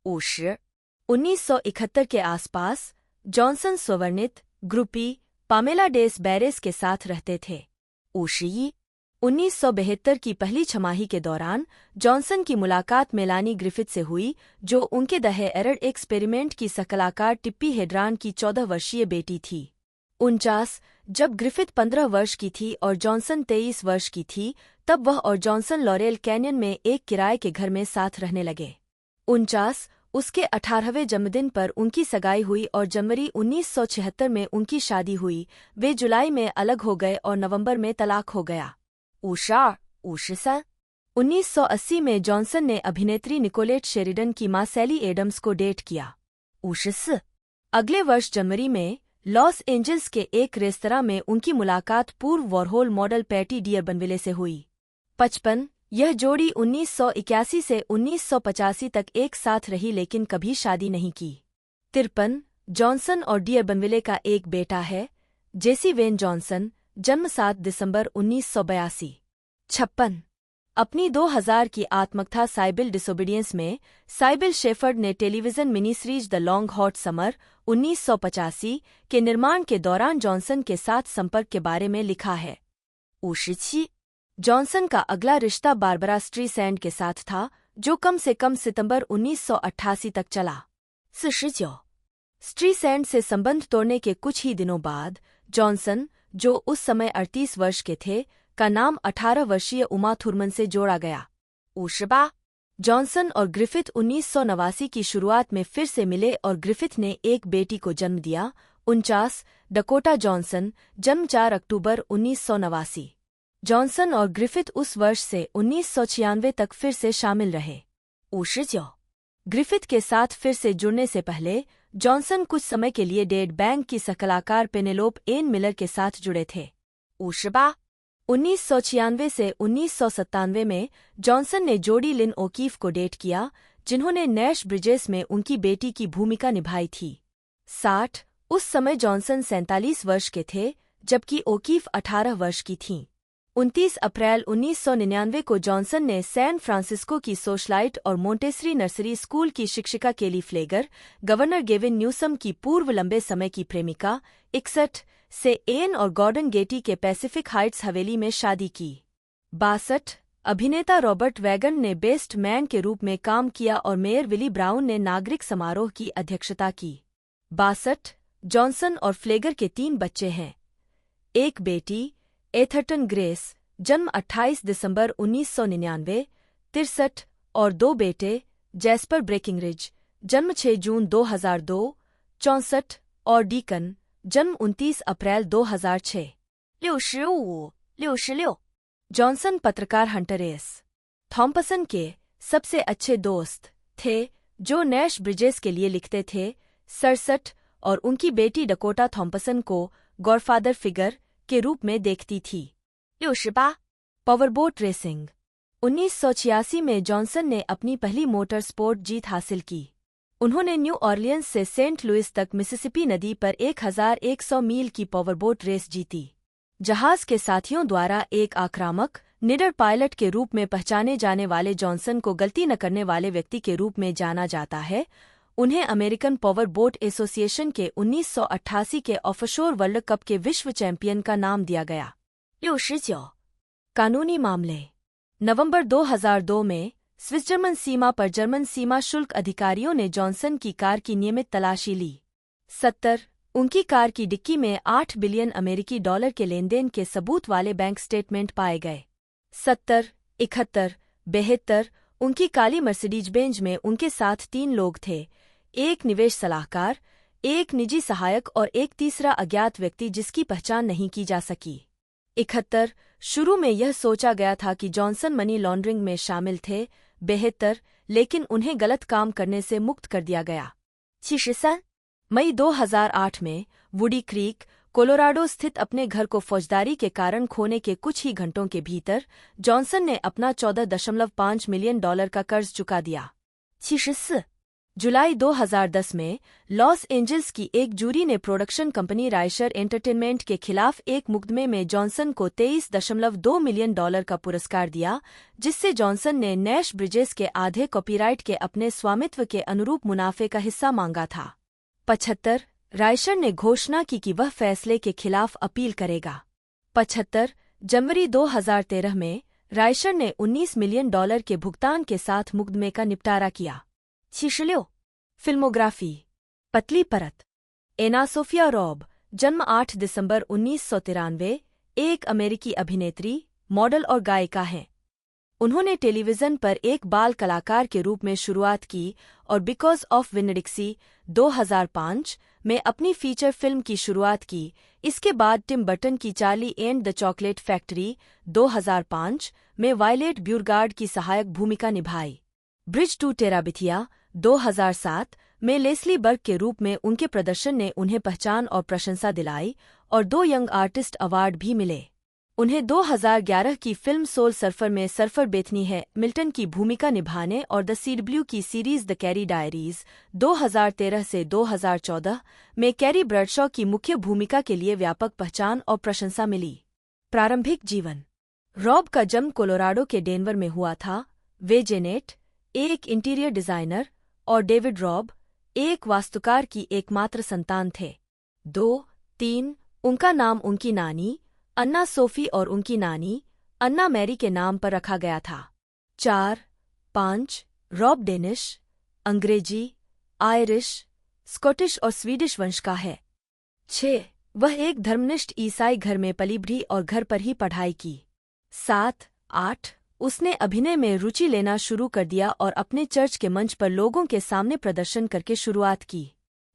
1971 के आसपास जॉनसन स्वर्णित ग्रुपी पामेला डेस बैरेस के साथ रहते थे। 1972 की पहली छमाही के दौरान जॉनसन की मुलाकात मेलानी ग्रिफिथ से हुई, जो उनके द हेरल्ड एक्सपेरिमेंट की सहकलाकार टिप्पी हेड्रान की 14 वर्षीय बेटी थी। 49 जब ग्रिफिथ 15 वर्ष की थी और जॉनसन 23 वर्ष की थी, तब वह और जॉनसन लॉरेल कैनियन में एक किराए के घर में साथ रहने लगे। 49 उसके 18वें जन्मदिन पर उनकी सगाई हुई और जनवरी 1976 में उनकी शादी हुई। वे जुलाई में अलग हो गए और नवंबर में तलाक हो गया। 1980 में जॉनसन ने अभिनेत्री निकोलेट शेरिडन की मां सैली एडम्स को डेट किया। अगले वर्ष जनवरी में लॉस एंजल्स के एक रेस्तरां में उनकी मुलाकात पूर्व वॉरहोल मॉडल पैटी डियरबनविले से हुई। 55 यह जोड़ी 1981 से 1985 तक एक साथ रही लेकिन कभी शादी नहीं की। 53 जॉनसन और डियरबनविले का एक बेटा है, जेसी वेन जॉनसन, जन्म 7 दिसंबर 1982। 56 अपनी 2000 की आत्मकथा साइबिल डिसोबीडियंस में साइबिल शेफर्ड ने television mini series the long hot summer 1985 के निर्माण के दौरान जॉनसन के साथ संपर्क के बारे में लिखा है। 57 जॉनसन का अगला रिश्ता बारबरा स्ट्रीसैंड के साथ था, जो कम से कम सितंबर 1988 तक चला। 49 स्ट्रीसैंड से संबंध तोड़ने के कुछ ही दिनों बाद जॉनसन, जो उस समय 38 वर्ष के थे, का नाम 18 वर्षीय उमा थुरमन से जोड़ा गया। 58 जॉनसन और ग्रिफिथ 1989 की शुरुआत में फिर से मिले और ग्रिफिथ ने एक बेटी को जन्म दिया। 49 डकोटा जॉनसन, जन्म 4 अक्टूबर 1989। जॉनसन और ग्रिफिथ उस वर्ष से 1996 तक फिर से शामिल रहे। 59 ग्रिफिथ के साथ फिर से जुड़ने से पहले जॉनसन कुछ समय के लिए डेड बैंक की सहकलाकार पेनेलोप एन मिलर के साथ जुड़े थे। 1996 से 1997 में जॉनसन ने जोडी लिन ओकीफ को डेट किया, जिन्होंने नैश ब्रिजेस में उनकी बेटी की भूमिका निभाई थी। 60 उस समय जॉनसन 47 वर्ष के थे, जबकि ओकीफ 18 वर्ष की थीं। 29 अप्रैल 1999 को जॉनसन ने सैन फ्रांसिस्को की सोशलाइट और मोंटेसरी नर्सरी स्कूल की शिक्षिका केली फ्लेगर, गवर्नर गेविन न्यूसम की पूर्व लंबे समय की प्रेमिका 61 से एन और गॉर्डन गेटी के पैसिफिक हाइट्स हवेली में शादी की। 62 अभिनेता रॉबर्ट वैगन ने बेस्ट मैन के रूप में काम किया और मेयर विली ब्राउन ने नागरिक समारोह की अध्यक्षता की। 62 जॉनसन और फ्लेगर के 3 बच्चे हैं। एक बेटी एथरटन ग्रेस, जन्म 28 दिसंबर 1999, 63 और 2 बेटे जैस्पर ब्रेकिंगरिज, जन्म 6 जून 2002, 64 और डीकन, जन्म 29 अप्रैल 2006। 65 जॉनसन पत्रकार हंटर एस. थॉम्पसन के सबसे अच्छे दोस्त थे, जो नैश ब्रिजेस के लिए लिखते थे। 67 और उनकी बेटी डकोटा थॉम्पसन को गॉडफादर फिगर के रूप में देखती थी। 68 पावरबोट रेसिंग 1986 में जॉनसन ने अपनी पहली मोटर स्पोर्ट जीत हासिल की। उन्होंने न्यू ऑरलियंस से सेंट लुइस तक मिसिसिपी नदी पर 1100 मील की पावरबोट रेस जीती। जहाज के साथियों द्वारा एक आक्रामक, निडर पायलट के रूप में पहचाने जाने वाले जॉनसन को गलती न करने वाले व्यक्ति के रूप में जाना जाता है। उन्हें अमेरिकन पावर बोट एसोसिएशन के 1988 के ऑफशोर वर्ल्ड कप के विश्व चैंपियन का नाम दिया गया। 69 कानूनी मामले नवंबर 2002 में स्विस जर्मन सीमा पर जर्मन सीमा शुल्क अधिकारियों ने जॉनसन की कार की नियमित तलाशी ली। 70 उनकी कार की डिक्की में 8 बिलियन अमेरिकी डॉलर के लेनदेन के सबूत वाले बैंक स्टेटमेंट पाए गए। 70 71 72 उनकी काली मर्सिडीज बेंज में उनके साथ 3 लोग थे, एक निवेश सलाहकार, एक निजी सहायक और एक तीसरा अज्ञात व्यक्ति जिसकी पहचान नहीं की जा सकी। 71 शुरू में यह सोचा गया था कि जॉनसन मनी लॉन्ड्रिंग में शामिल थे। 72 लेकिन उन्हें गलत काम करने से मुक्त कर दिया गया। 63 मई 2008 में वुडी क्रीक, कोलोराडो स्थित अपने घर को फौजदारी के कारण खोने के कुछ ही घंटों के भीतर जॉनसन ने अपना $14.5 मिलियन का कर्ज चुका दिया। 64 जुलाई 2010 में लॉस एंजल्स की एक जूरी ने प्रोडक्शन कंपनी राइशर एंटरटेनमेंट के खिलाफ एक मुकदमे में जॉनसन को $23.2 मिलियन का पुरस्कार दिया, जिससे जॉनसन ने नैश ब्रिजेस के आधे कॉपीराइट के अपने स्वामित्व के अनुरूप मुनाफे का हिस्सा मांगा था। 75 राइशर ने घोषणा की कि वह फैसले के खिलाफ अपील करेगा। 75 जनवरी 2013 में राइशर ने $19 मिलियन के भुगतान के साथ मुकदमे का निपटारा किया। 66 फिल्मोग्राफी पतली परत एना सोफिया रॉब, जन्म 8 दिसंबर 1993, एक अमेरिकी अभिनेत्री, मॉडल और गायिका हैं। उन्होंने टेलीविज़न पर एक बाल कलाकार के रूप में शुरुआत की और बिकॉज ऑफ विनडिक्सी 2005 में अपनी फीचर फिल्म की शुरुआत की। इसके बाद टिम बर्टन की Charlie and the chocolate factory 2005 में वायलेट ब्यूरगार्ड की सहायक भूमिका निभाई। ब्रिज टू टेराबिथिया 2007 में लेस्ली बर्ग के रूप में उनके प्रदर्शन ने उन्हें पहचान और प्रशंसा दिलाई और 2 यंग आर्टिस्ट अवार्ड भी मिले। उन्हें 2011 की फिल्म सोल सर्फर में सर्फर बेथनी है मिल्टन की भूमिका निभाने और द सीडब्ल्यू की सीरीज द कैरी डायरीज 2013 से 2014 में कैरी ब्रडशॉ की मुख्य भूमिका के लिए व्यापक पहचान और प्रशंसा मिली। प्रारंभिक जीवन रॉब का जन्म कोलोराडो के डेनवर में हुआ था। वे जेनेट, एक इंटीरियर डिजाइनर, और डेविड रॉब, एक वास्तुकार की एकमात्र संतान थे। 2-3 उनका नाम उनकी नानी अन्ना सोफी और उनकी नानी अन्ना मैरी के नाम पर रखा गया था। 4-5 रॉब डेनिश, अंग्रेजी, आयरिश, स्कॉटिश और स्वीडिश वंश का है। 6 वह एक धर्मनिष्ठ ईसाई घर में पली बढ़ी और घर पर ही पढ़ाई की। 7-8 उसने अभिनय में रुचि लेना शुरू कर दिया और अपने चर्च के मंच पर लोगों के सामने प्रदर्शन करके शुरुआत की।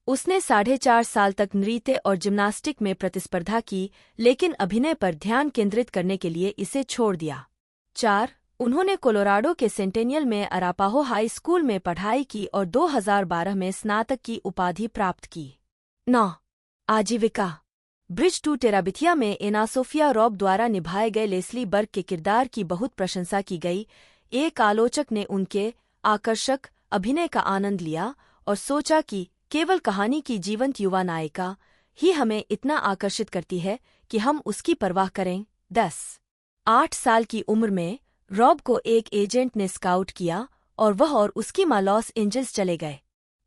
उसने 4.5 साल तक नृत्य और जिम्नास्टिक में प्रतिस्पर्धा की, लेकिन अभिनय पर ध्यान केंद्रित करने के लिए इसे छोड़ दिया। 4 उन्होंने कोलोराडो के सेंटेनियल में अरापाहो हाई स्कूल में पढ़ाई की और 2012 में स्नातक की उपाधि प्राप्त की। 9. आजीविका। ब्रिज टू टेराबिथिया में एना सोफिया रॉब द्वारा निभाए गए लेस्ली बर्ग के किरदार की बहुत प्रशंसा की गई। एक आलोचक ने उनके आकर्षक अभिनय का आनंद लिया और सोचा कि केवल कहानी की जीवंत युवा नायिका ही हमें इतना आकर्षित करती है कि हम उसकी परवाह करें। 10. 8 साल की उम्र में रॉब को एक एजेंट ने स्काउट किया और वह और उसकी मां लॉस एंजल्स चले गए।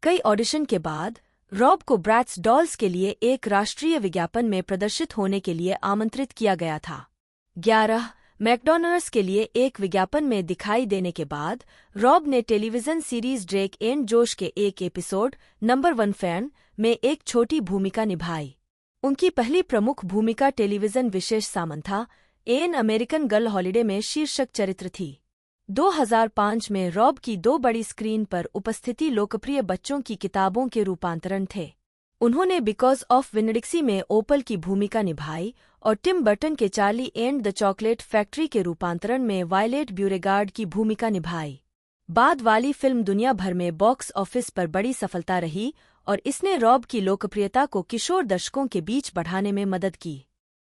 कई ऑडिशन के बाद रॉब को ब्रैट्स डॉल्स के लिए एक राष्ट्रीय विज्ञापन में प्रदर्शित होने के लिए आमंत्रित किया गया था। 11. मैकडॉनल्ड्स के लिए एक विज्ञापन में दिखाई देने के बाद रॉब ने टेलीविजन सीरीज ड्रेक एंड जोश के एक एपिसोड नंबर 1 फैन में एक छोटी भूमिका निभाई। उनकी पहली प्रमुख भूमिका टेलीविजन विशेष सामन था। एन अमेरिकन गर्ल हॉलिडे में शीर्षक चरित्र थी। 2005 में रॉब की 2 बड़ी स्क्रीन पर उपस्थिति लोकप्रिय बच्चों की किताबों के रूपांतरण थे। उन्होंने बिकॉज ऑफ विनडिक्सी में ओपल की भूमिका निभाई और टिम बर्टन के Charlie and the chocolate factory के रूपांतरण में वायलेट ब्यूरेगार्ड की भूमिका निभाई। बाद वाली फिल्म दुनिया भर में बॉक्स ऑफिस पर बड़ी सफलता रही और इसने रॉब की लोकप्रियता को किशोर दर्शकों के बीच बढ़ाने में मदद की।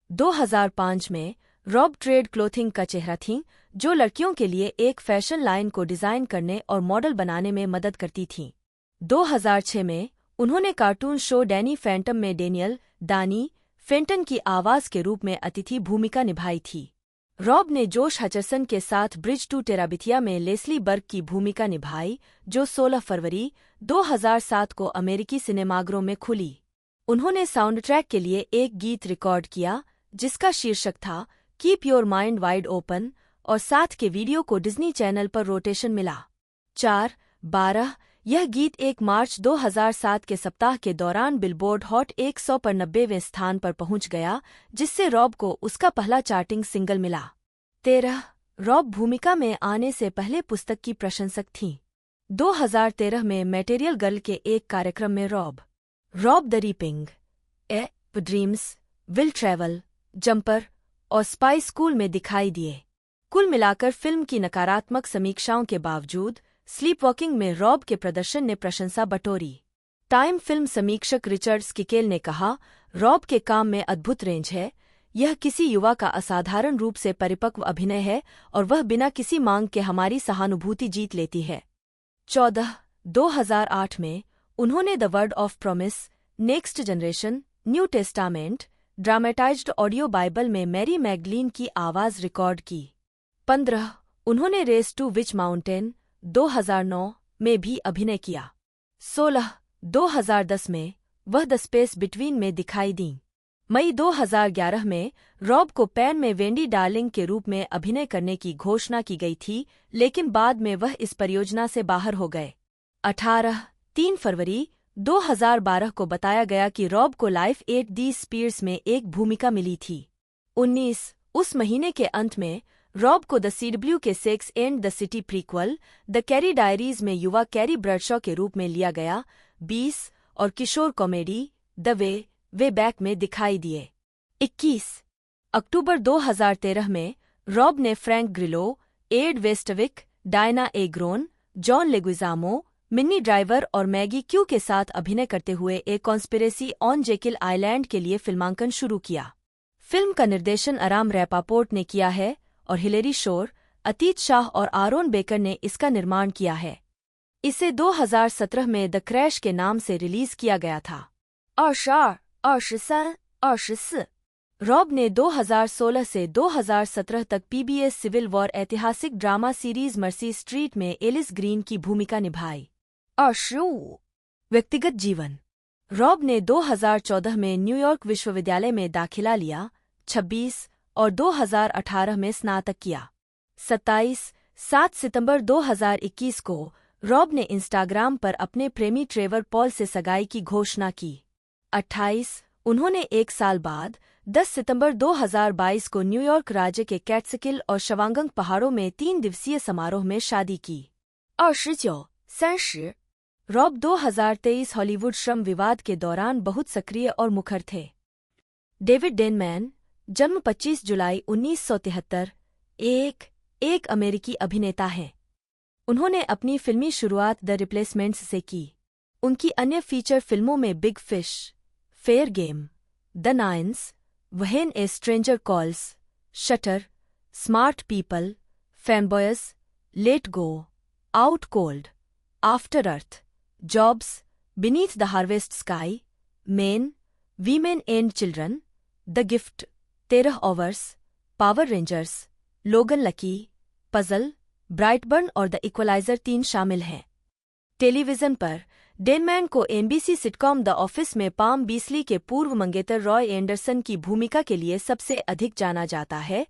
2005 में रॉब ट्रेड क्लोथिंग का चेहरा थीं, जो लड़कियों के लिए एक फैशन लाइन को डिजाइन करने और मॉडल बनाने में मदद करती थीं। 2006 में उन्होंने कार्टून शो डैनी फैंटम में डेनियल डानी फेंटन की आवाज के रूप में अतिथि भूमिका निभाई थी। रॉब ने जोश हचरसन के साथ ब्रिज टू टेराबिथिया में लेस्ली बर्ग की भूमिका निभाई, जो 16 फरवरी 2007 को अमेरिकी सिनेमाघरों में खुली। उन्होंने साउंडट्रैक के लिए एक गीत रिकॉर्ड किया जिसका शीर्षक था keep your mind wide open और साथ के वीडियो को डिज्नी चैनल पर रोटेशन मिला। 4/12 यह गीत 1 मार्च 2007 के सप्ताह के दौरान बिलबोर्ड हॉट 100 पर 90वें स्थान पर पहुंच गया, जिससे रॉब को उसका पहला चार्टिंग सिंगल मिला। 13 रॉब भूमिका में आने से पहले पुस्तक की प्रशंसक थीं। 2013 में मटेरियल गर्ल के एक कार्यक्रम में rob the reaping, a dreams will travel, jumper और स्पाई स्कूल में दिखाई दिए। कुल मिलाकर फिल्म की नकारात्मक समीक्षाओं के बावजूद स्लीपवॉकिंग में रॉब के प्रदर्शन ने प्रशंसा बटोरी। टाइम फिल्म समीक्षक रिचर्ड स्किकेल ने कहा, रॉब के काम में अद्भुत रेंज है। यह किसी युवा का असाधारण रूप से परिपक्व अभिनय है और वह बिना किसी मांग के हमारी सहानुभूति जीत लेती है। 14 2008 में उन्होंने the word of promise, next generation, new testament dramatised audio Bible में मैरी मैगडलीन की आवाज रिकॉर्ड की। 15 उन्होंने रेस टू विच माउंटेन 2009 में भी अभिनय किया। 16 2010 में वह द स्पेस बिटवीन में दिखाई दीं। मई 2011 में रॉब को पैन में वेंडी डार्लिंग के रूप में अभिनय करने की घोषणा की गई थी, लेकिन बाद में वह इस परियोजना से बाहर हो गए। 3 फरवरी 2012 को बताया गया कि रॉब को लाइफ एट दी स्पीयर्स में एक भूमिका मिली थी। 19 उस महीने के अंत में रॉब को द CW के sex and the city prequel the carry diaries में युवा कैरी ब्रडशॉ के रूप में लिया गया। 20 और किशोर कॉमेडी द वे बैक में दिखाई दिए। 21 अक्टूबर 2013 में रॉब ने Frank Grillo, Ed Westwick, Dianna Agron, John Leguizamo, Minnie Driver और मैगी क्यू के साथ अभिनय करते हुए एक कॉन्स्पिरेसी ऑन जेकिल आइलैंड के लिए फिल्मांकन शुरू किया। फिल्म का निर्देशन अराम रैपापोर्ट ने किया है और हिलेरी शोर, अतीत शाह और आरोन बेकर ने इसका निर्माण किया है। इसे 2017 में द क्रैश के नाम से रिलीज किया गया था। 22, 23, 24 रॉब ने 2016 से 2017 तक PBS सिविल वॉर ऐतिहासिक ड्रामा सीरीज मर्सी स्ट्रीट में एलिस ग्रीन की भूमिका निभाई। 25 व्यक्तिगत जीवन। रॉब ने 2014 में न्यूयॉर्क विश्वविद्यालय में दाखिला लिया। 26 और 2018 में स्नातक किया। 7 सितंबर 2021 को रॉब ने इंस्टाग्राम पर अपने प्रेमी ट्रेवर पॉल से सगाई की घोषणा की। 28 उन्होंने 1 साल बाद 10 सितंबर 2022 को न्यूयॉर्क राज्य के कैट्सकिल और शवांगंग पहाड़ों में 3 दिवसीय समारोह में शादी की। 29, 30 रॉब 2023 हॉलीवुड श्रम विवाद के दौरान बहुत सक्रिय और मुखर थे। डेविड डेनमैन, जन्म 25 जुलाई 1973, एक एक अमेरिकी अभिनेता हैं। उन्होंने अपनी फिल्मी शुरुआत द रिप्लेसमेंट्स से की। उनकी अन्य फीचर फिल्मों में Big Fish, Fair Game, The Nines, When a Stranger Calls, Shutter, Smart People, Fanboys, Let Go, Out Cold, After Earth, Jobs, Beneath the Harvest Sky, Men, Women and Children, The Gift, 13 Hours, Power Rangers, Logan Lucky, Puzzle, Brightburn और The equaliser 3 शामिल हैं। Television पर Denman को NBC sitcom the office में palm बीसली के पूर्व मंगेतर Roy Anderson की भूमिका के लिए सबसे अधिक जाना जाता है,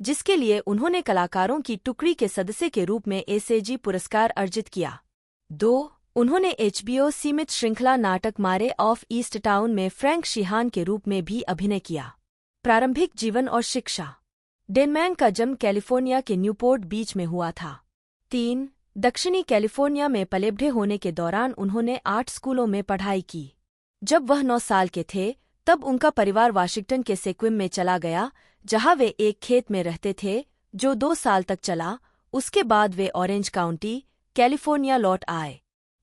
जिसके लिए उन्होंने कलाकारों की टुकड़ी के सदस्य के रूप में एसएजी पुरस्कार अर्जित किया। 2. उन्होंने एचबीओ सीमित श्रृंखला नाटक मारे ऑफ ईस्ट टाउन में फ्रैंक शीहान के रूप में भी अभिनय किया। प्रारंभिक जीवन और शिक्षा। डेनमैन का जन्म कैलिफोर्निया के न्यूपोर्ट बीच में हुआ था। 3. दक्षिणी कैलिफोर्निया में पलेबढ़े होने के दौरान उन्होंने 8 स्कूलों में पढ़ाई की। जब वह 9 साल के थे तब उनका परिवार वाशिंगटन के सेक्विम में चला गया, जहां वे एक खेत में रहते थे, जो 2 साल तक चला। उसके बाद वे ऑरेंज काउंटी, कैलिफोर्निया लौट आए।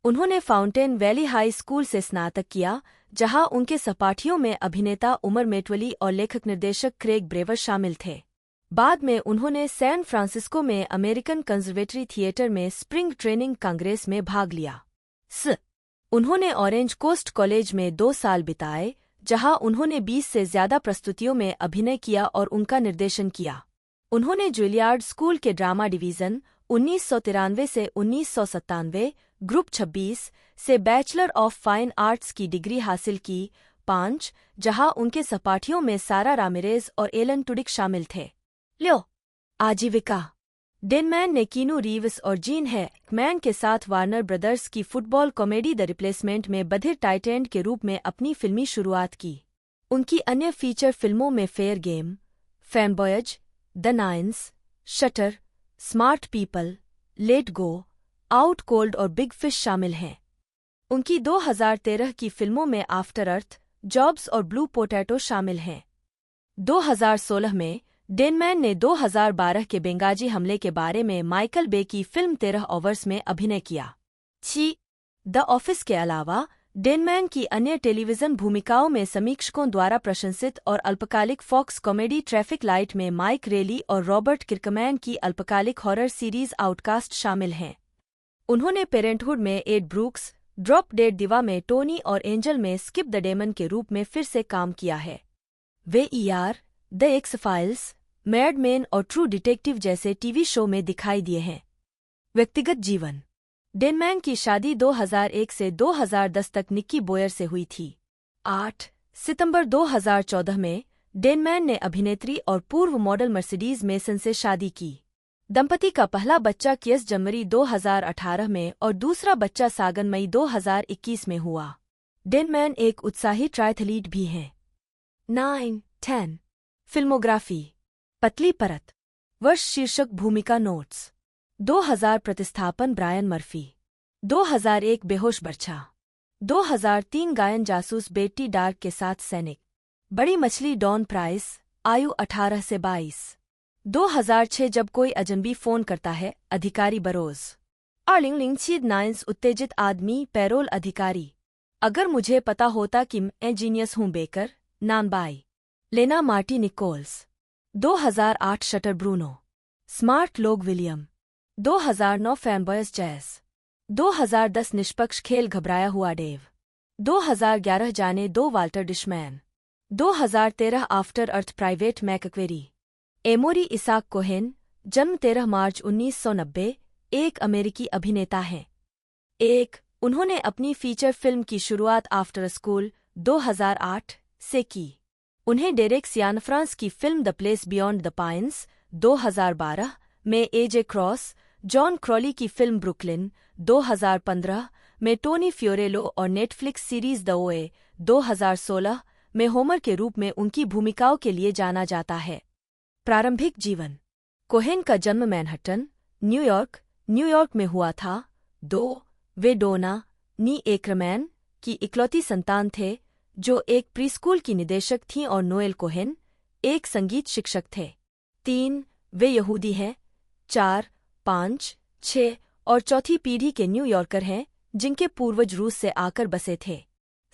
उन्होंने फाउंटेन वैली हाई स्कूल से स्नातक किया, जहां उनके सहपाठियों में अभिनेता उमर मेटवली और लेखक निर्देशक क्रेग ब्रेवर शामिल थे। बाद में उन्होंने सैन फ्रांसिस्को में अमेरिकन कंजर्वेटरी थिएटर में स्प्रिंग ट्रेनिंग कांग्रेस में भाग लिया। उन्होंने ऑरेंज कोस्ट कॉलेज में 2 साल बिताए, जहां उन्होंने 20 से ज्यादा प्रस्तुतियों में अभिनय किया और उनका निर्देशन किया। उन्होंने जुलियार्ड स्कूल के ड्रामा डिवीजन 1993 से 1997, ग्रुप 26 से बैचलर ऑफ फाइन आर्ट्स की डिग्री हासिल की। 5. जहां उनके सहपाठियों में सारा रामिरेज और एलन टुडिक शामिल थे। आजीविका। डेनमैन ने कीनू रीव्स और जीन हैकमैन के साथ वार्नर ब्रदर्स की फुटबॉल कॉमेडी द रिप्लेसमेंट में बधिर टाइट एंड के रूप में अपनी फिल्मी शुरुआत की। उनकी अन्य फीचर फिल्मों में Fair Game, Fanboys, The Nines, Shutter, Smart People, Let Go, Out Cold और बिग फिश शामिल हैं। उनकी 2013 की फिल्मों में आफ्टर अर्थ, जॉब्स और ब्लू पोटैटो शामिल हैं। 2016 में डेनमैन ने 2012 के बेंगाजी हमले के बारे में माइकल बे की फिल्म 13 आवर्स में अभिनय किया। द ऑफिस के अलावा डेनमैन की अन्य टेलीविजन भूमिकाओं में समीक्षकों द्वारा प्रशंसित और अल्पकालिक फॉक्स कॉमेडी ट्रैफिक लाइट में माइक रेली और रॉबर्ट किर्कमैन की अल्पकालिक हॉरर सीरीज आउटकास्ट शामिल हैं। उन्होंने पेरेंटहुड में एड ब्रूक्स, ड्रॉप डेड दिवा में टोनी और एंजल में स्किप द डेमन के रूप में फिर से काम किया है। Way the x files, mad main और ट्रू डिटेक्टिव जैसे टीवी शो में दिखाई दिए हैं। व्यक्तिगत जीवन। डेनमैन की शादी 2001 से 2010 तक निक्की बोयर से हुई थी। 8 सितंबर 2014 में डेनमैन ने अभिनेत्री और पूर्व मॉडल मर्सिडीज मेसन से शादी की। दंपति का पहला बच्चा कियस जनवरी 2018 में और दूसरा बच्चा सागन मई 2021 में हुआ। डेनमैन एक उत्साही ट्रायथलीट भी हैं। 9-10 फिल्मोग्राफी। पतली परत। वर्ष शीर्षक भूमिका नोट्स। 2000 प्रतिस्थापन ब्रायन मर्फी। 2001 बेहोश बर्छा। 2003 गायन जासूस बेट्टी डार्क के साथ सैनिक। बड़ी मछली डॉन प्राइस, आयु 18 से 22। 2006 जब कोई अजनबी फोन करता है, अधिकारी बरोज। 2009 उत्तेजित आदमी, पैरोल अधिकारी। अगर मुझे पता होता कि मैं जीनियस हूँ, बेकर, नानबाई। Lena Marty Nichols. 2008 shutter Bruno. Smart लोग विलियम। 2009 fanboys Jace. 2010 निष्पक्ष खेल घबराया हुआ डेव। 2011 जाने दो वाल्टर डिशमैन। 2013 आफ्टर अर्थ प्राइवेट मैकक्वेरी। एमोरी इसाक कोहेन, जन्म 13 मार्च 1990, एक अमेरिकी अभिनेता हैं। 1 उन्होंने अपनी फीचर फिल्म की शुरुआत आफ्टर स्कूल 2008 से की। उन्हें डेरेक सियानफ्रांस की film the place beyond the pines 2012 में एजे क्रॉस, जॉन क्रॉली की फिल्म ब्रुकलिन 2015 में टोनी फ्योरेलो और नेटफ्लिक्स सीरीज द ओए 2016 में होमर के रूप में उनकी भूमिकाओं के लिए जाना जाता है। प्रारंभिक जीवन। कोहेन का जन्म मैनहट्टन, न्यूयॉर्क में हुआ था। 2 वे डोना नी एकरमैन की इकलौती संतान थे, जो एक प्रीस्कूल की निदेशक थीं, और नोएल कोहेन एक संगीत शिक्षक थे। 3 वे यहूदी हैं, 4, 5, 6 और चौथी पीढ़ी के न्यूयॉर्कर हैं जिनके पूर्वज रूस से आकर बसे थे।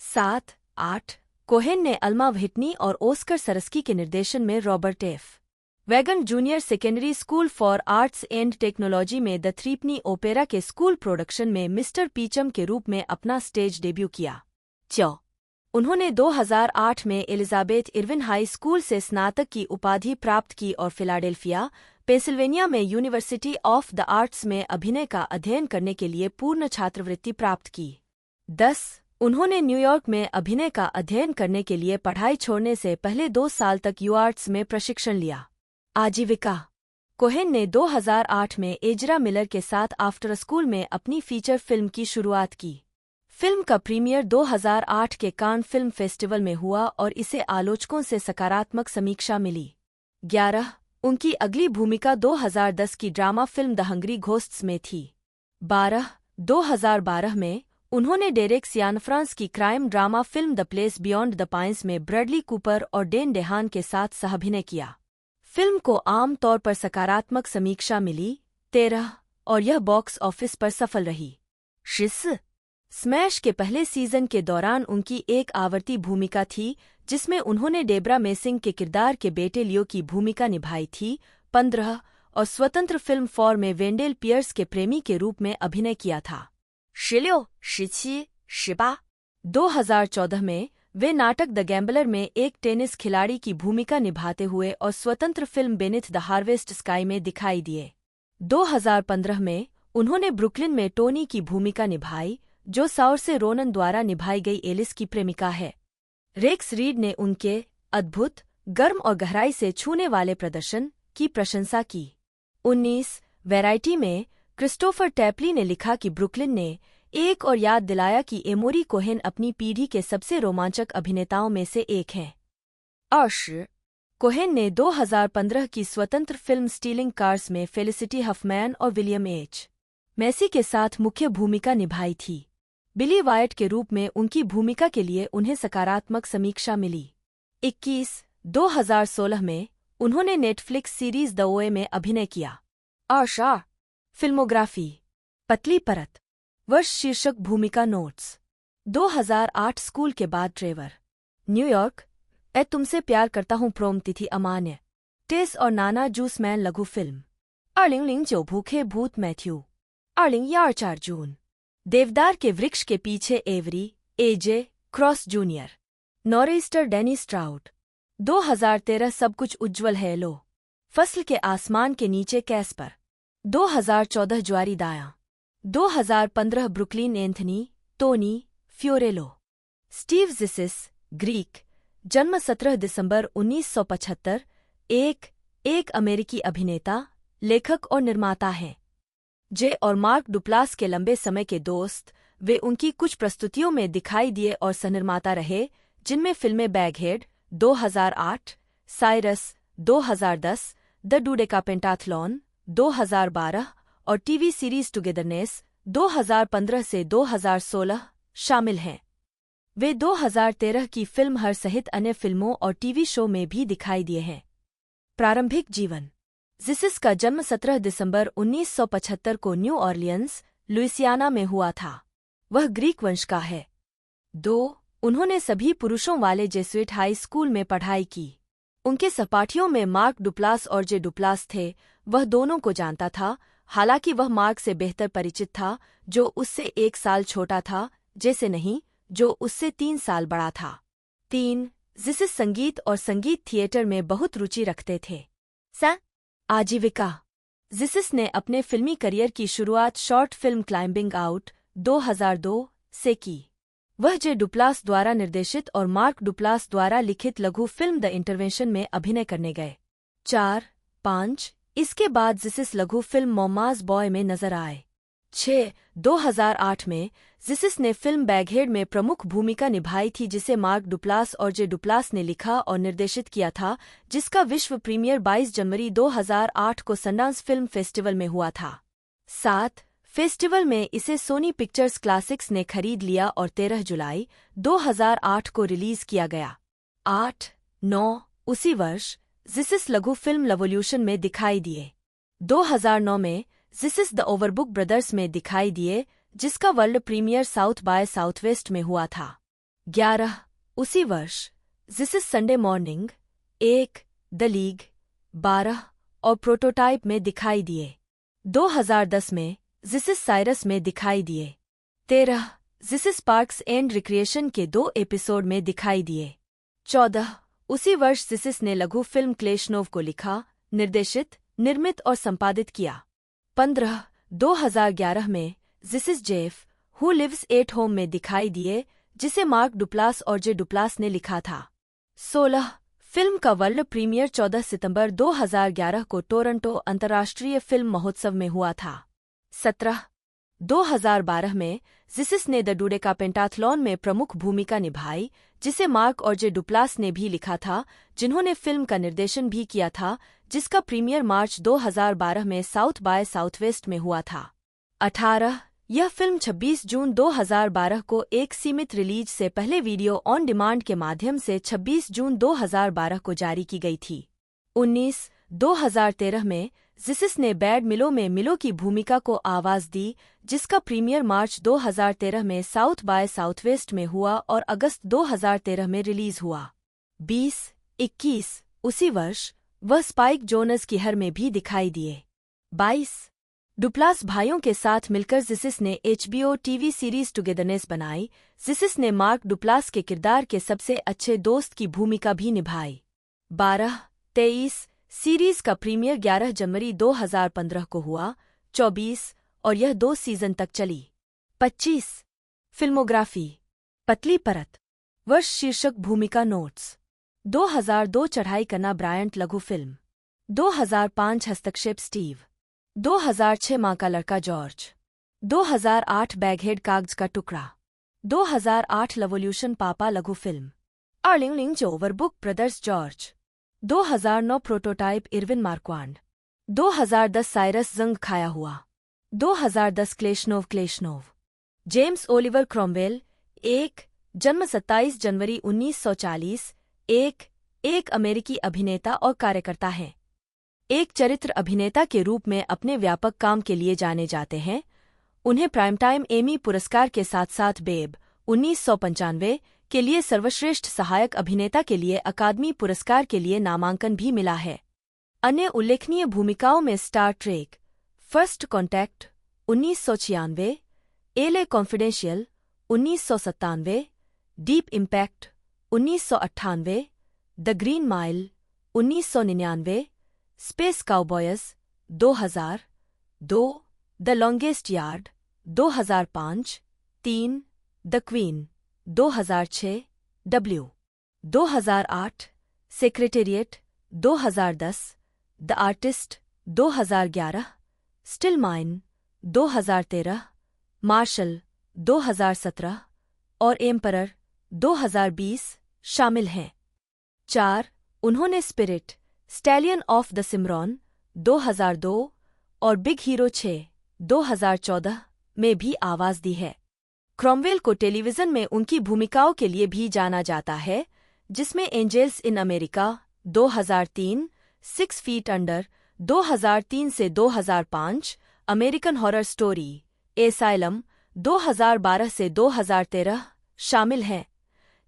7, 8 कोहेन ने अल्मा व्हिटनी और ओस्कर सरस्की के निर्देशन में Robert F. Wagon junior secondary school for arts and technology में द थ्रीपनी ओपेरा के स्कूल प्रोडक्शन में मिस्टर पीचम के रूप में अपना स्टेज डेब्यू किया। उन्होंने 2008 में एलिजाबेथ इरविन हाई स्कूल से स्नातक की उपाधि प्राप्त की और फिलाडेल्फिया, पेंसिल्वेनिया में यूनिवर्सिटी ऑफ द आर्ट्स में अभिनय का अध्ययन करने के लिए पूर्ण छात्रवृत्ति प्राप्त की। 10 उन्होंने न्यूयॉर्क में अभिनय का अध्ययन करने के लिए पढ़ाई छोड़ने से पहले 2 साल तक यूआर्ट्स में प्रशिक्षण लिया। आजीविका कोहेन ने 2008 में एजरा मिलर के साथ आफ्टर स्कूल में अपनी फीचर फिल्म की शुरुआत की। फिल्म का प्रीमियर 2008 के कान फिल्म फेस्टिवल में हुआ और इसे आलोचकों से सकारात्मक समीक्षा मिली। 11 उनकी अगली भूमिका 2010 की drama film the hungry ghosts में थी। 12 2012 में उन्होंने डेरेक सियानफ्रांस की crime drama film the place beyond the pines में ब्रैडली कूपर और डेन डेहान के साथ सहाभिनय किया। फिल्म को आम तौर पर सकारात्मक समीक्षा मिली। 13 और यह बॉक्स ऑफिस पर सफल रही। स्मैश के पहले सीजन के दौरान उनकी एक आवर्ती भूमिका थी जिसमें उन्होंने डेब्रा मेसिंग के किरदार के बेटे लियो की भूमिका निभाई थी। 15 और स्वतंत्र फिल्म फॉर में वेंडेल पियर्स के प्रेमी के रूप में अभिनय किया था। 16, 17, 18 2014 में वे नाटक द गैम्बलर में एक टेनिस खिलाड़ी की भूमिका निभाते हुए और स्वतंत्र film beneath the Harvest sky में दिखाई दिए। 2015 में उन्होंने ब्रुकलिन में टोनी की भूमिका निभाई जो साउरसे रोनन द्वारा निभाई गई एलिस की प्रेमिका है। रेक्स रीड ने उनके अद्भुत, गर्म और गहराई से छूने वाले प्रदर्शन की प्रशंसा की। 19 वैरायटी में क्रिस्टोफर टैपली ने लिखा कि ब्रुकलिन ने एक और याद दिलाया कि एमोरी कोहेन अपनी पीढ़ी के सबसे रोमांचक अभिनेताओं में से एक हैं। 20 कोहेन ने 2015 की स्वतंत्र फिल्म स्टीलिंग कार्स में फेलिसिटी हफमैन और विलियम एच. मैसी के साथ मुख्य भूमिका निभाई थी। बिली वायट के रूप में उनकी भूमिका के लिए उन्हें सकारात्मक समीक्षा मिली। 21 2016 में उन्होंने नेटफ्लिक्स सीरीज द ओए में अभिनय किया। आशा फिल्मोग्राफी पतली परत वर्ष शीर्षक भूमिका नोट्स 2008 स्कूल के बाद ट्रेवर न्यूयॉर्क ए तुमसे प्यार करता हूँ प्रोम तिथि अमान्य टेस और नाना जूसमैन लघु फिल्म 2009 भूखे भूत मैथ्यू 2014 जून देवदार के वृक्ष के पीछे एवरी एजे क्रॉस जूनियर नॉरेस्टर डैनी स्ट्राउट 2013 सब कुछ उज्ज्वल है लो फसल के आसमान के नीचे कैस्पर 2014 ज्वारी दायां 2015 Brooklyn Anthony Tony Fiorello Steve Zissis Greek जन्म 17 दिसंबर 1975 एक अमेरिकी अभिनेता लेखक और निर्माता हैं। जे और मार्क डुप्लास के लंबे समय के दोस्त, वे उनकी कुछ प्रस्तुतियों में दिखाई दिए और सहनिर्माता रहे जिनमें फिल्में बैगहेड 2008, साइरस 2010, द डुडेकापेंटाथलॉन 2012 और टीवी सीरीज टुगेदरनेस 2015 से 2016 शामिल हैं। वे 2013 की फिल्म हर सहित अन्य फिल्मों और टीवी शो में भी दिखाई दिए हैं। प्रारंभिक जीवन जिसिस का जन्म 17 दिसंबर 1975 को न्यू ऑरलियंस, लुइसियाना में हुआ था। वह ग्रीक वंश का है। 2 उन्होंने सभी पुरुषों वाले जेसुइट हाई स्कूल में पढ़ाई की। उनके सहपाठियों में मार्क डुप्लास और जे डुप्लास थे। वह दोनों को जानता था, हालांकि वह मार्क से बेहतर परिचित था जो उससे 1 साल छोटा था, जैसे नहीं जो उससे 3 साल बड़ा था। 3 जिसिस संगीत और संगीत थिएटर में बहुत रुचि रखते थे। आजीविका जिसिस ने अपने फिल्मी करियर की शुरुआत शॉर्ट फिल्म क्लाइंबिंग आउट 2002 से की। वह जे डुप्लास द्वारा निर्देशित और मार्क डुप्लास द्वारा लिखित लघु फिल्म द इंटरवेंशन में अभिनय करने गए। 4-5 इसके बाद जिसिस लघु फिल्म मॉमाज बॉय में नजर आए। 6 2008 में जिसिस ने फिल्म बैगहेड में प्रमुख भूमिका निभाई थी जिसे मार्क डुप्लास और जे डुप्लास ने लिखा और निर्देशित किया था, जिसका विश्व प्रीमियर 22 जनवरी 2008 को सनडांस फिल्म फेस्टिवल में हुआ था। 7 फेस्टिवल में इसे सोनी पिक्चर्स क्लासिक्स ने खरीद लिया और 13 जुलाई 2008 को रिलीज किया गया। 8-9 उसी वर्ष जिसिस लघु फिल्म लवोल्यूशन में दिखाई दिए। 2009 में this is the overbook brothers में दिखाई दिए, जिसका world premiere South by Southwest में हुआ था। 11 उसी वर्ष this is Sunday morning 1 the league 12 और प्रोटोटाइप में दिखाई दिए। 2010 में दिस इज साइरस में दिखाई दिए। 13 this is parks and recreation के 2 एपिसोड में दिखाई दिए। 14 उसी वर्ष दिस इज ने लघु फिल्म क्लेशनोव को लिखा, निर्देशित, निर्मित और संपादित किया। 15 2011 में this is Jeff who lives at home में दिखाई दिए, जिसे मार्क डुप्लास और जे डुप्लास ने लिखा था। 16 फिल्म का वर्ल्ड प्रीमियर 14 सितंबर 2011 को टोरंटो अंतर्राष्ट्रीय फिल्म महोत्सव में हुआ था। 17 2012 में दिस इज ने द डुडेका पेंटाथलॉन में प्रमुख भूमिका निभाई, जिसे मार्क और जे डुप्लास ने भी लिखा था, जिन्होंने फिल्म का निर्देशन भी किया था, जिसका प्रीमियर मार्च 2012 में साउथ बाय साउथवेस्ट में हुआ था। 18 यह फिल्म 26 जून 2012 को एक सीमित रिलीज से पहले वीडियो ऑन डिमांड के माध्यम से 26 जून 2012 को जारी की गई थी। 19 2013 में दिस इज ने बैड मिलो में मिलो की भूमिका को आवाज दी, जिसका प्रीमियर मार्च 2013 में साउथ बाय साउथवेस्ट में हुआ और अगस्त 2013 में रिलीज हुआ। 20-21 उसी वर्ष वह स्पाइक जोनस की हर में भी दिखाई दिए। 22 डुप्लास भाइयों के साथ मिलकर दिस इज ने HBO टीवी सीरीज टुगेदरनेस बनाई। दिस इज ने मार्क डुप्लास के किरदार के सबसे अच्छे दोस्त की भूमिका भी निभाई। 12-23 सीरीज का प्रीमियर 11 जनवरी 2015 को हुआ। 24 और यह 2 सीजन तक चली। 25 फिल्मोग्राफी पतली परत वर्ष शीर्षक भूमिका नोट्स 2002 चढ़ाई करना ब्रायंट लघु फिल्म 2005 हस्तक्षेप स्टीव 2006 माँ का लड़का जॉर्ज 2008 बैगहेड कागज का टुकड़ा 2008 लवोल्यूशन पापा लघु फिल्म अर्लिंग जो Overbook Brothers George 2009 Prototype Irwin Marquand 2010 Cyrus जंग खाया हुआ 2010 क्लेशनोव जेम्स ओलिवर क्रॉमवेल 1 जन्म 27 जनवरी 1940 एक अमेरिकी अभिनेता और कार्यकर्ता हैं। एक चरित्र अभिनेता के रूप में अपने व्यापक काम के लिए जाने जाते हैं। उन्हें प्राइम टाइम एमी पुरस्कार के साथ साथ बेब 1995 के लिए सर्वश्रेष्ठ सहायक अभिनेता के लिए अकादमी पुरस्कार के लिए नामांकन भी मिला है। अन्य उल्लेखनीय भूमिकाओं में Star Trek, first contact 1996, L A confidential 1997, deep impact 1998, the green mile 1999, space cowboys 2002, the longest yard 2005, 3, the queen 2006, W 2008, secretariat 2010, the artist 2011, still mine 2013, Marshall 2017 और एम्परर 2020 शामिल हैं। 4 उन्होंने spirit, stallion of the Cimarron 2002 और big hero 6 2014 में भी आवाज दी है। Cromwell को टेलीविजन में उनकी भूमिकाओं के लिए भी जाना जाता है, जिसमें angels in America 2003, 6 feet under 2003 से 2005, अमेरिकन हॉरर स्टोरी, एसाइलम 2012 से 2013 शामिल हैं,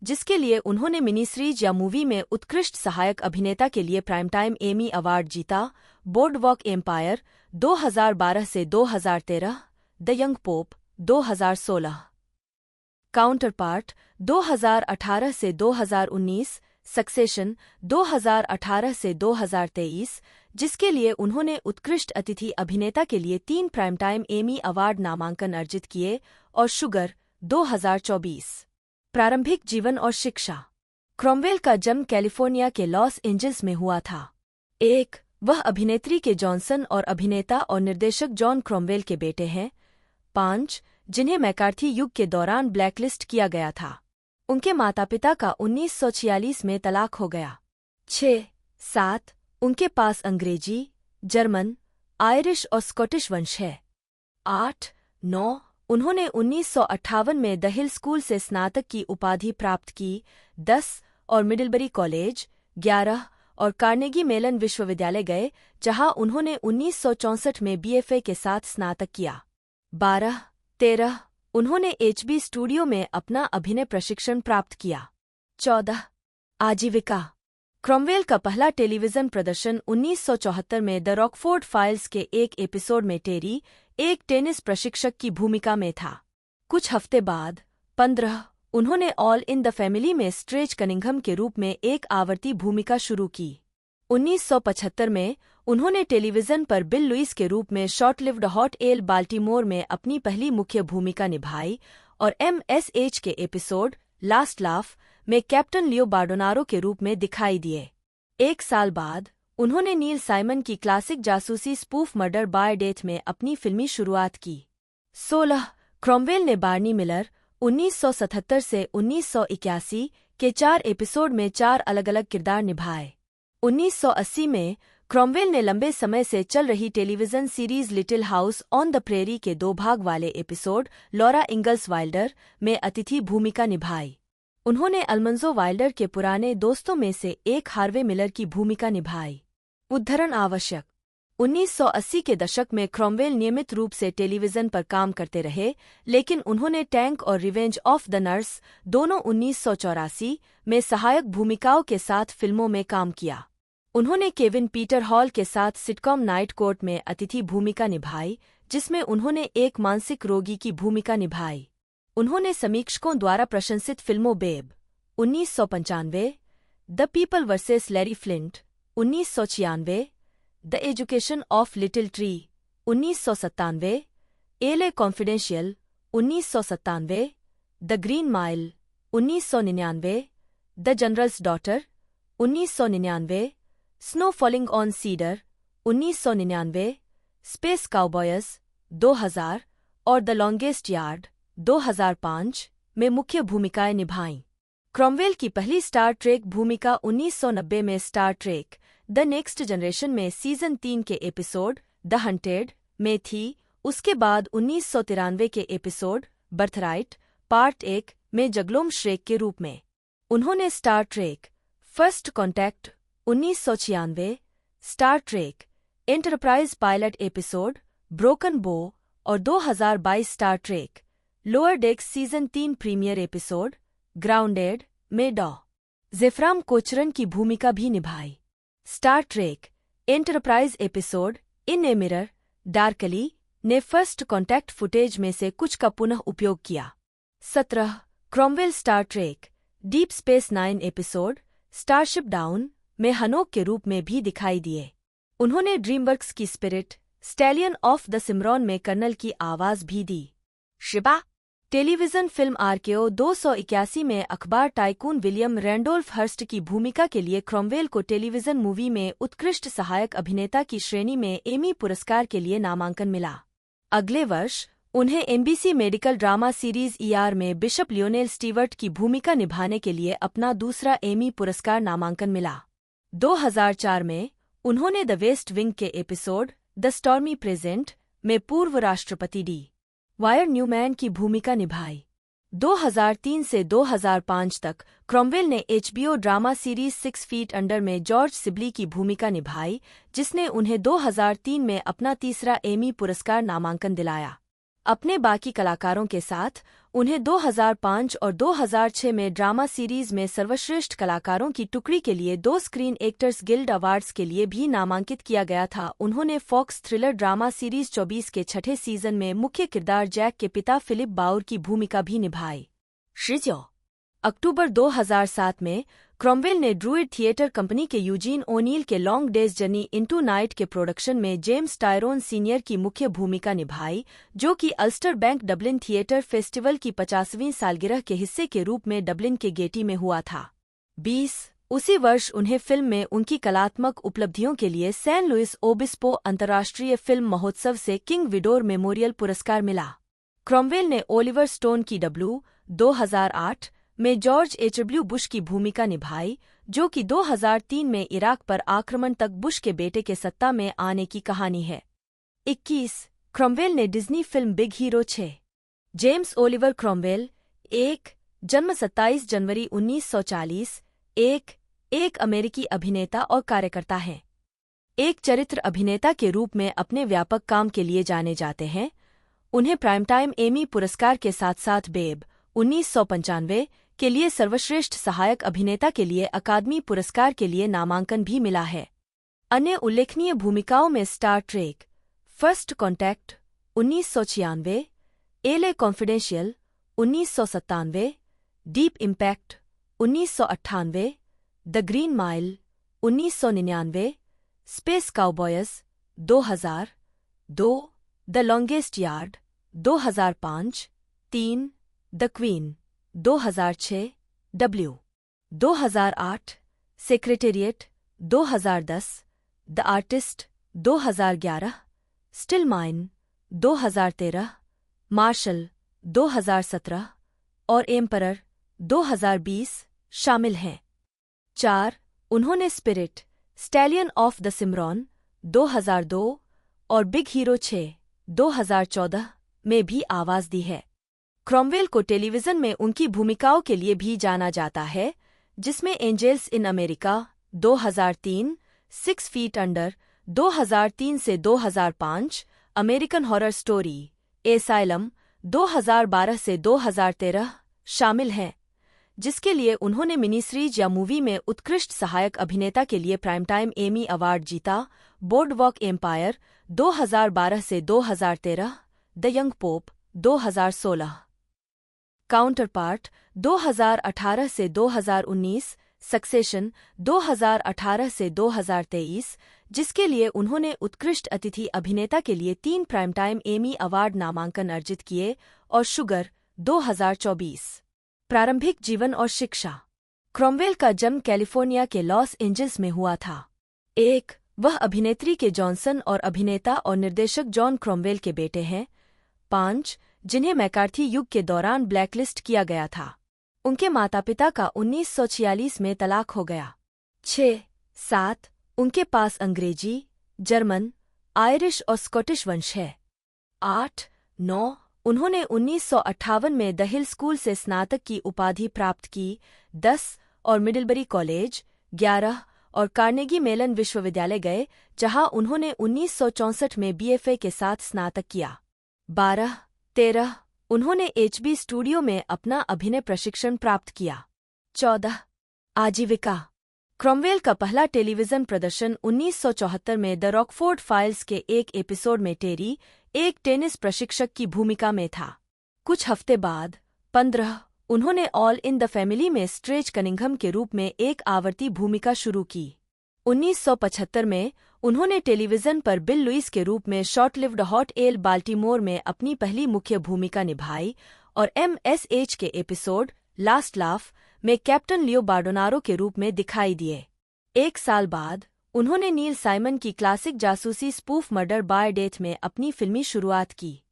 जिसके लिए उन्होंने मिनी सीरीज या मूवी में उत्कृष्ट सहायक अभिनेता के लिए प्राइम टाइम एमी अवार्ड जीता। बोर्डवॉक एम्पायर 2012 से 2013, the young pope 2016, counter part 2018 से 2019, सक्सेशन 2018 से 2023, जिसके लिए उन्होंने उत्कृष्ट अतिथि अभिनेता के लिए 3 प्राइम टाइम एमी अवार्ड नामांकन अर्जित किए, और शुगर 2024। प्रारंभिक जीवन और शिक्षा। क्रॉमवेल का जन्म कैलिफोर्निया के लॉस एंजल्स में हुआ था। 1 वह अभिनेत्री के जॉनसन और अभिनेता और निर्देशक जॉन क्रॉमवेल के बेटे हैं। 5 जिन्हें मैकार्थी युग के दौरान ब्लैकलिस्ट किया गया था। उनके माता पिता का 1946 में तलाक हो गया। 6-7 उनके पास अंग्रेजी, जर्मन, आयरिश और स्कॉटिश वंश है। 8-9 उन्होंने 1958 में द हिल स्कूल से स्नातक की उपाधि प्राप्त की। 10 और मिडलबरी कॉलेज। 11 और कार्नेगी मेलन विश्वविद्यालय गए, जहां उन्होंने 1964 में बीएफए के साथ स्नातक किया। 13 उन्होंने एचबी स्टूडियो में अपना अभिनय प्रशिक्षण प्राप्त किया। 14 आजीविका। क्रॉमवेल का पहला टेलीविजन प्रदर्शन 1974 में द रॉकफोर्ड फाइल्स के एक एपिसोड में टेरी, एक टेनिस प्रशिक्षक की भूमिका में था। कुछ हफ्ते बाद 15 उन्होंने ऑल इन द फैमिली में स्ट्रेच कनिंघम के रूप में एक आवर्ती भूमिका शुरू की। 1975 में उन्होंने टेलीविजन पर बिल लुइस के रूप में short lived hot L Baltimore में अपनी पहली मुख्य भूमिका निभाई और एमएसएच के एपिसोड लास्ट लाफ में कैप्टन लियो बार्डोनारो के रूप में दिखाई दिए। एक साल बाद उन्होंने नील साइमन की क्लासिक जासूसी स्पूफ मर्डर बाय डेथ में अपनी फिल्मी शुरुआत की। 16 क्रॉमवेल ने बार्नी मिलर 1977 से 1981 के 4 एपिसोड में 4 अलग-अलग किरदार निभाए। 1980 में क्रॉमवेल ने लंबे समय से चल रही television series little house on the prairie के 2 भाग वाले एपिसोड लॉरा इंगल्स वाइल्डर में अतिथि भूमिका निभाई। उन्होंने अल्मंजो वाइल्डर के पुराने दोस्तों में से एक हार्वे मिलर की भूमिका निभाई। उद्धरण आवश्यक। 1980 के दशक में क्रॉमवेल नियमित रूप से टेलीविजन पर काम करते रहे, लेकिन उन्होंने टैंक और रिवेंज ऑफ द नर्स दोनों 1984 में सहायक भूमिकाओं के साथ फिल्मों में काम किया। उन्होंने केविन पीटर हॉल के साथ सिटकॉम नाइट कोर्ट में अतिथि भूमिका निभाई, जिसमें उन्होंने एक मानसिक रोगी की भूमिका निभाई। उन्होंने समीक्षकों द्वारा प्रशंसित फिल्मों Babe 1995, the people versus Larry Flynt 1996, the education of little tree 1997, L A confidential 1997, the green mile 1999, the general's daughter 1999, snow falling on cedar 1999, space cowboys 2000 और द लॉन्गेस्ट यार्ड 2005 में मुख्य भूमिकाएं निभाईं। क्रॉमवेल की पहली स्टार ट्रेक भूमिका 1990 में Star Trek the next generation में season 3 के एपिसोड द हंटेड में थी। उसके बाद 1993 के एपिसोड बर्थराइट पार्ट 1 में जगलोम श्रेक के रूप में। उन्होंने Star Trek first contact 1996, Star Trek enterprise pilot episode broken बो और 2022 स्टार ट्रेक लोअर डेक्स सीजन 3 प्रीमियर एपिसोड ग्राउंडेड में डॉ जेफ्राम कोचरन की भूमिका भी निभाई। Star Trek enterprise episode in a mirror darkly ने फर्स्ट कॉन्टैक्ट फुटेज में से कुछ का पुनः उपयोग किया। 17 Cromwell Star Trek deep space 9 episode starship down में हनोक के रूप में भी दिखाई दिए। उन्होंने ड्रीमवर्क्स की spirit stallion of the Shimron में कर्नल की आवाज भी दी। शिबा टेलीविजन फिल्म आरकेओ 281 में अखबार टाइकून विलियम रैंडोल्फ हर्स्ट की भूमिका के लिए क्रॉमवेल को टेलीविजन मूवी में उत्कृष्ट सहायक अभिनेता की श्रेणी में एमी पुरस्कार के लिए नामांकन मिला। अगले वर्ष उन्हें MBC medical drama series ER में बिशप लियोनेल स्टीवर्ट की भूमिका निभाने के लिए अपना दूसरा एमी पुरस्कार नामांकन मिला। 2004 में उन्होंने द वेस्ट विंग के एपिसोड द स्टॉर्मी प्रेजेंट में पूर्व राष्ट्रपति डी वायर न्यूमैन की भूमिका निभाई। 2003 से 2005 तक क्रॉमवेल ने HBO drama series 6 feet under में जॉर्ज सिबली की भूमिका निभाई, जिसने उन्हें 2003 में अपना तीसरा एमी पुरस्कार नामांकन दिलाया। अपने बाकी कलाकारों के साथ उन्हें 2005 और 2006 में ड्रामा सीरीज में सर्वश्रेष्ठ कलाकारों की टुकड़ी के लिए 2 स्क्रीन एक्टर्स गिल्ड अवार्ड्स के लिए भी नामांकित किया गया था। उन्होंने फॉक्स थ्रिलर ड्रामा सीरीज 24 के 6ठे सीजन में मुख्य किरदार जैक के पिता फिलिप बाउर की भूमिका भी निभाई। 19 अक्टूबर 2007 में क्रॉमवेल ने ड्रूइड थिएटर कंपनी के यूजीन ओनील के long days journey into night के प्रोडक्शन में जेम्स टायरोन सीनियर की मुख्य भूमिका निभाई, जो कि Ulster bank Dublin theatre festival की 50वीं सालगिरह के हिस्से के रूप में डबलिन के गेटी में हुआ था। 20 उसी वर्ष उन्हें फिल्म में उनकी कलात्मक उपलब्धियों के लिए सैन लुइस ओबिस्पो अंतर्राष्ट्रीय फिल्म महोत्सव से किंग विडोर मेमोरियल पुरस्कार मिला। क्रॉमवेल ने ओलिवर स्टोन की डब्ल्यू 2008 में जॉर्ज एचडब्ल्यू बुश की भूमिका निभाई, जो कि 2003 में इराक पर आक्रमण तक बुश के बेटे के सत्ता में आने की कहानी है। 21 क्रॉमवेल ने Disney film big hero 6 James Oliver Cromwell 1 जन्म 27 जनवरी 1940 1 एक अमेरिकी अभिनेता और कार्यकर्ता हैं। एक चरित्र अभिनेता के रूप में अपने व्यापक काम के लिए जाने जाते हैं। उन्हें प्राइम टाइम एमी पुरस्कार के साथ साथ बेब 1995 के लिए सर्वश्रेष्ठ सहायक अभिनेता के लिए अकादमी पुरस्कार के लिए नामांकन भी मिला है। अन्य उल्लेखनीय भूमिकाओं में Star Trek, first contact 1996, L A confidential 1997, deep impact 1998, the green mile 1999, space cowboys 2002, the longest yard 2005, 3, the queen 2006, W 2008, secretariat 2010, the artist 2011, still mine 2013, Marshall 2017 और एम्परर 2020 शामिल हैं। 4. उन्होंने spirit, stallion of the Cimarron 2002 और big hero 6, 2014 में भी आवाज दी है। Cromwell को टेलीविजन में उनकी भूमिकाओं के लिए भी जाना जाता है, जिसमें angels in America 2003, 6 feet under 2003 से 2005, अमेरिकन हॉरर स्टोरी, एसाइलम 2012 से 2013 शामिल हैं, जिसके लिए उन्होंने मिनी सीरीज या मूवी में उत्कृष्ट सहायक अभिनेता के लिए प्राइम टाइम एमी अवार्ड जीता। बोर्डवॉक एम्पायर 2012 से 2013, द यंग पोप 2016, काउंटरपार्ट 2018 से 2019, सक्सेशन 2018 से 2023, जिसके लिए उन्होंने उत्कृष्ट अतिथि अभिनेता के लिए 3 प्राइम टाइम एमी अवार्ड नामांकन अर्जित किए, और शुगर 2024। प्रारंभिक जीवन और शिक्षा। क्रॉमवेल का जन्म कैलिफोर्निया के लॉस एंजल्स में हुआ था। 1. वह अभिनेत्री के जॉनसन और अभिनेता और निर्देशक जॉन क्रॉमवेल के बेटे हैं। 5. जिन्हें मैकार्थी युग के दौरान ब्लैकलिस्ट किया गया था। उनके माता पिता का 1946 में तलाक हो गया। 6. 7. उनके पास अंग्रेजी, जर्मन, आयरिश और स्कॉटिश वंश है। 8. 9. उन्होंने 1958 में द हिल स्कूल से स्नातक की उपाधि प्राप्त की। 10. और मिडलबरी कॉलेज, 11. और कार्नेगी मेलन विश्वविद्यालय गए, जहां उन्होंने 1964 में बीएफए के साथ स्नातक किया। 12. 13. उन्होंने एचबी स्टूडियो में अपना अभिनय प्रशिक्षण प्राप्त किया। 14. आजीविका। क्रॉमवेल का पहला टेलीविजन प्रदर्शन 1974 में द रॉकफोर्ड फाइल्स के एक एपिसोड में टेरी, एक टेनिस प्रशिक्षक की भूमिका में था। कुछ हफ्ते बाद 15. उन्होंने ऑल इन द फैमिली में स्ट्रेच कनिंघम के रूप में एक आवर्ती भूमिका शुरू की। 1975 में उन्होंने टेलीविजन पर बिल लुइस के रूप में short lived hot L Baltimore में अपनी पहली मुख्य भूमिका निभाई, और एमएसएच के एपिसोड लास्ट लाफ में कैप्टन लियो बार्डोनारो के रूप में दिखाई दिए। 1 साल बाद उन्होंने नील साइमन की क्लासिक जासूसी स्पूफ मर्डर बाय डेथ में अपनी फिल्मी शुरुआत की।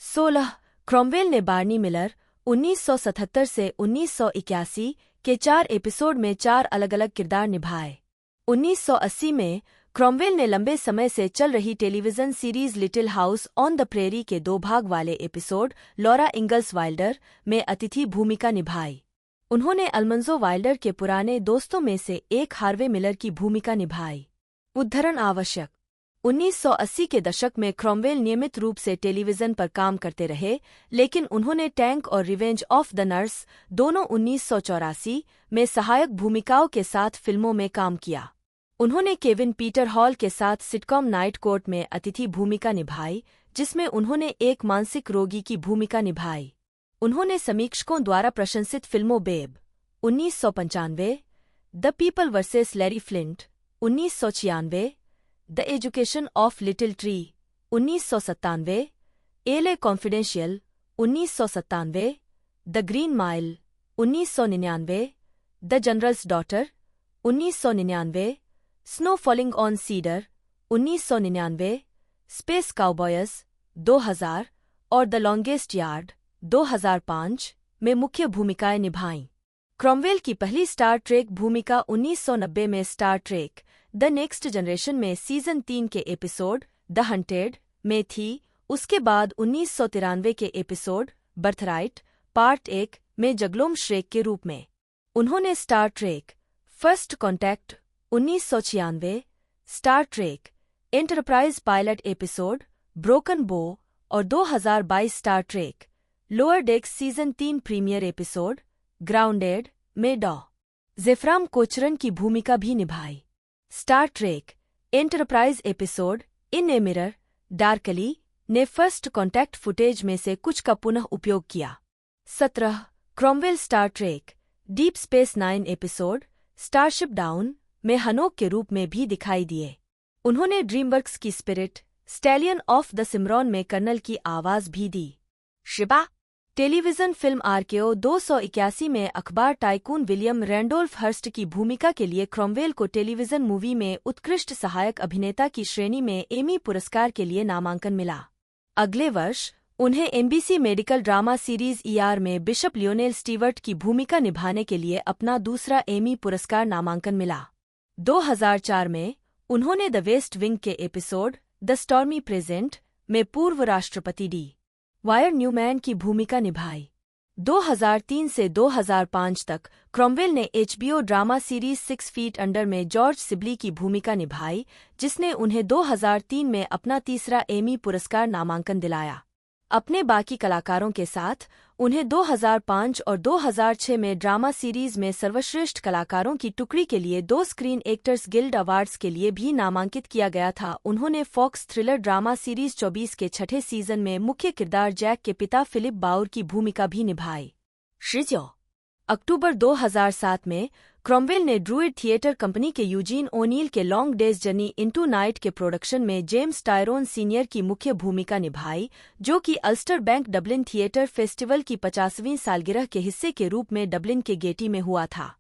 16. क्रॉमवेल ने बार्नी मिलर 1977 से 1981 के 4 एपिसोड में 4 अलग-अलग किरदार निभाए। 1980 में क्रॉमवेल ने लंबे समय से चल रही television series little house on the prairie के 2 भाग वाले एपिसोड लॉरा इंगल्स वाइल्डर में अतिथि भूमिका निभाई। उन्होंने अल्मंजो वाइल्डर के पुराने दोस्तों में से एक हार्वे मिलर की भूमिका निभाई। उद्धरण आवश्यक। 1980 के दशक में क्रॉमवेल नियमित रूप से टेलीविजन पर काम करते रहे, लेकिन उन्होंने टैंक और रिवेंज ऑफ द नर्स दोनों 1984 में सहायक भूमिकाओं के साथ फिल्मों में काम किया। उन्होंने केविन पीटर हॉल के साथ सिटकॉम नाइट कोर्ट में अतिथि भूमिका निभाई, जिसमें उन्होंने एक मानसिक रोगी की भूमिका निभाई। उन्होंने समीक्षकों द्वारा प्रशंसित फिल्मों Babe 1995, the people versus Larry Flynt 1996, the education of little tree 1997, L A confidential 1997, the green mile 1999, the general's daughter 1999, snow falling on cedar 1999, space cowboys 2000 और द लॉन्गेस्ट यार्ड 2005 में मुख्य भूमिकाएं निभाईं। क्रॉमवेल की पहली स्टार ट्रेक भूमिका 1990 में Star Trek the next generation में season 3 के एपिसोड द हंटेड में थी। उसके बाद 1993 के एपिसोड बर्थराइट पार्ट 1 में जगलोम श्रेक के रूप में। उन्होंने Star Trek first contact 1996, Star Trek enterprise pilot episode broken बो और 2022 स्टार ट्रेक लोअर डेक्स सीजन 3 प्रीमियर एपिसोड ग्राउंडेड में डॉ. ज़ेफ़राम कोचरन की भूमिका भी निभाई। Star Trek enterprise episode in a mirror darkly ने फर्स्ट कॉन्टैक्ट फुटेज में से कुछ का पुनः उपयोग किया। 17 Cromwell Star Trek deep space 9 episode starship down में हनोक के रूप में भी दिखाई दिए। उन्होंने ड्रीमवर्क्स की spirit stallion of the Shimron में कर्नल की आवाज भी दी। शिबा टेलीविजन फिल्म आरकेओ 281 में अखबार टाइकून विलियम रैंडोल्फ हर्स्ट की भूमिका के लिए क्रॉमवेल को टेलीविजन मूवी में उत्कृष्ट सहायक अभिनेता की श्रेणी में एमी पुरस्कार के लिए नामांकन मिला। अगले वर्ष उन्हें MBC medical drama series ER में बिशप लियोनेल स्टीवर्ट की भूमिका निभाने के लिए अपना दूसरा एमी पुरस्कार नामांकन मिला। 2004 में उन्होंने द वेस्ट विंग के एपिसोड द स्टॉर्मी प्रेजेंट में पूर्व राष्ट्रपति डी. वायर न्यूमैन की भूमिका निभाई। 2003 से 2005 तक क्रॉमवेल ने HBO drama series 6 feet under में जॉर्ज सिबली की भूमिका निभाई, जिसने उन्हें 2003 में अपना तीसरा एमी पुरस्कार नामांकन दिलाया। अपने बाकी कलाकारों के साथ उन्हें 2005 और 2006 में ड्रामा सीरीज में सर्वश्रेष्ठ कलाकारों की टुकड़ी के लिए 2 स्क्रीन एक्टर्स गिल्ड अवार्ड्स के लिए भी नामांकित किया गया था। उन्होंने फॉक्स थ्रिलर ड्रामा सीरीज 24 के छठे सीजन में मुख्य किरदार जैक के पिता फिलिप बाउर की भूमिका भी निभाई। 19 अक्टूबर 2007 में क्रॉमवेल ने ड्रूइड थिएटर कंपनी के यूजीन ओनील के long days journey into night के प्रोडक्शन में जेम्स टायरोन सीनियर की मुख्य भूमिका निभाई, जो कि Ulster bank Dublin theatre festival की 50वीं सालगिरह के हिस्से के रूप में डबलिन के गेटी में हुआ था।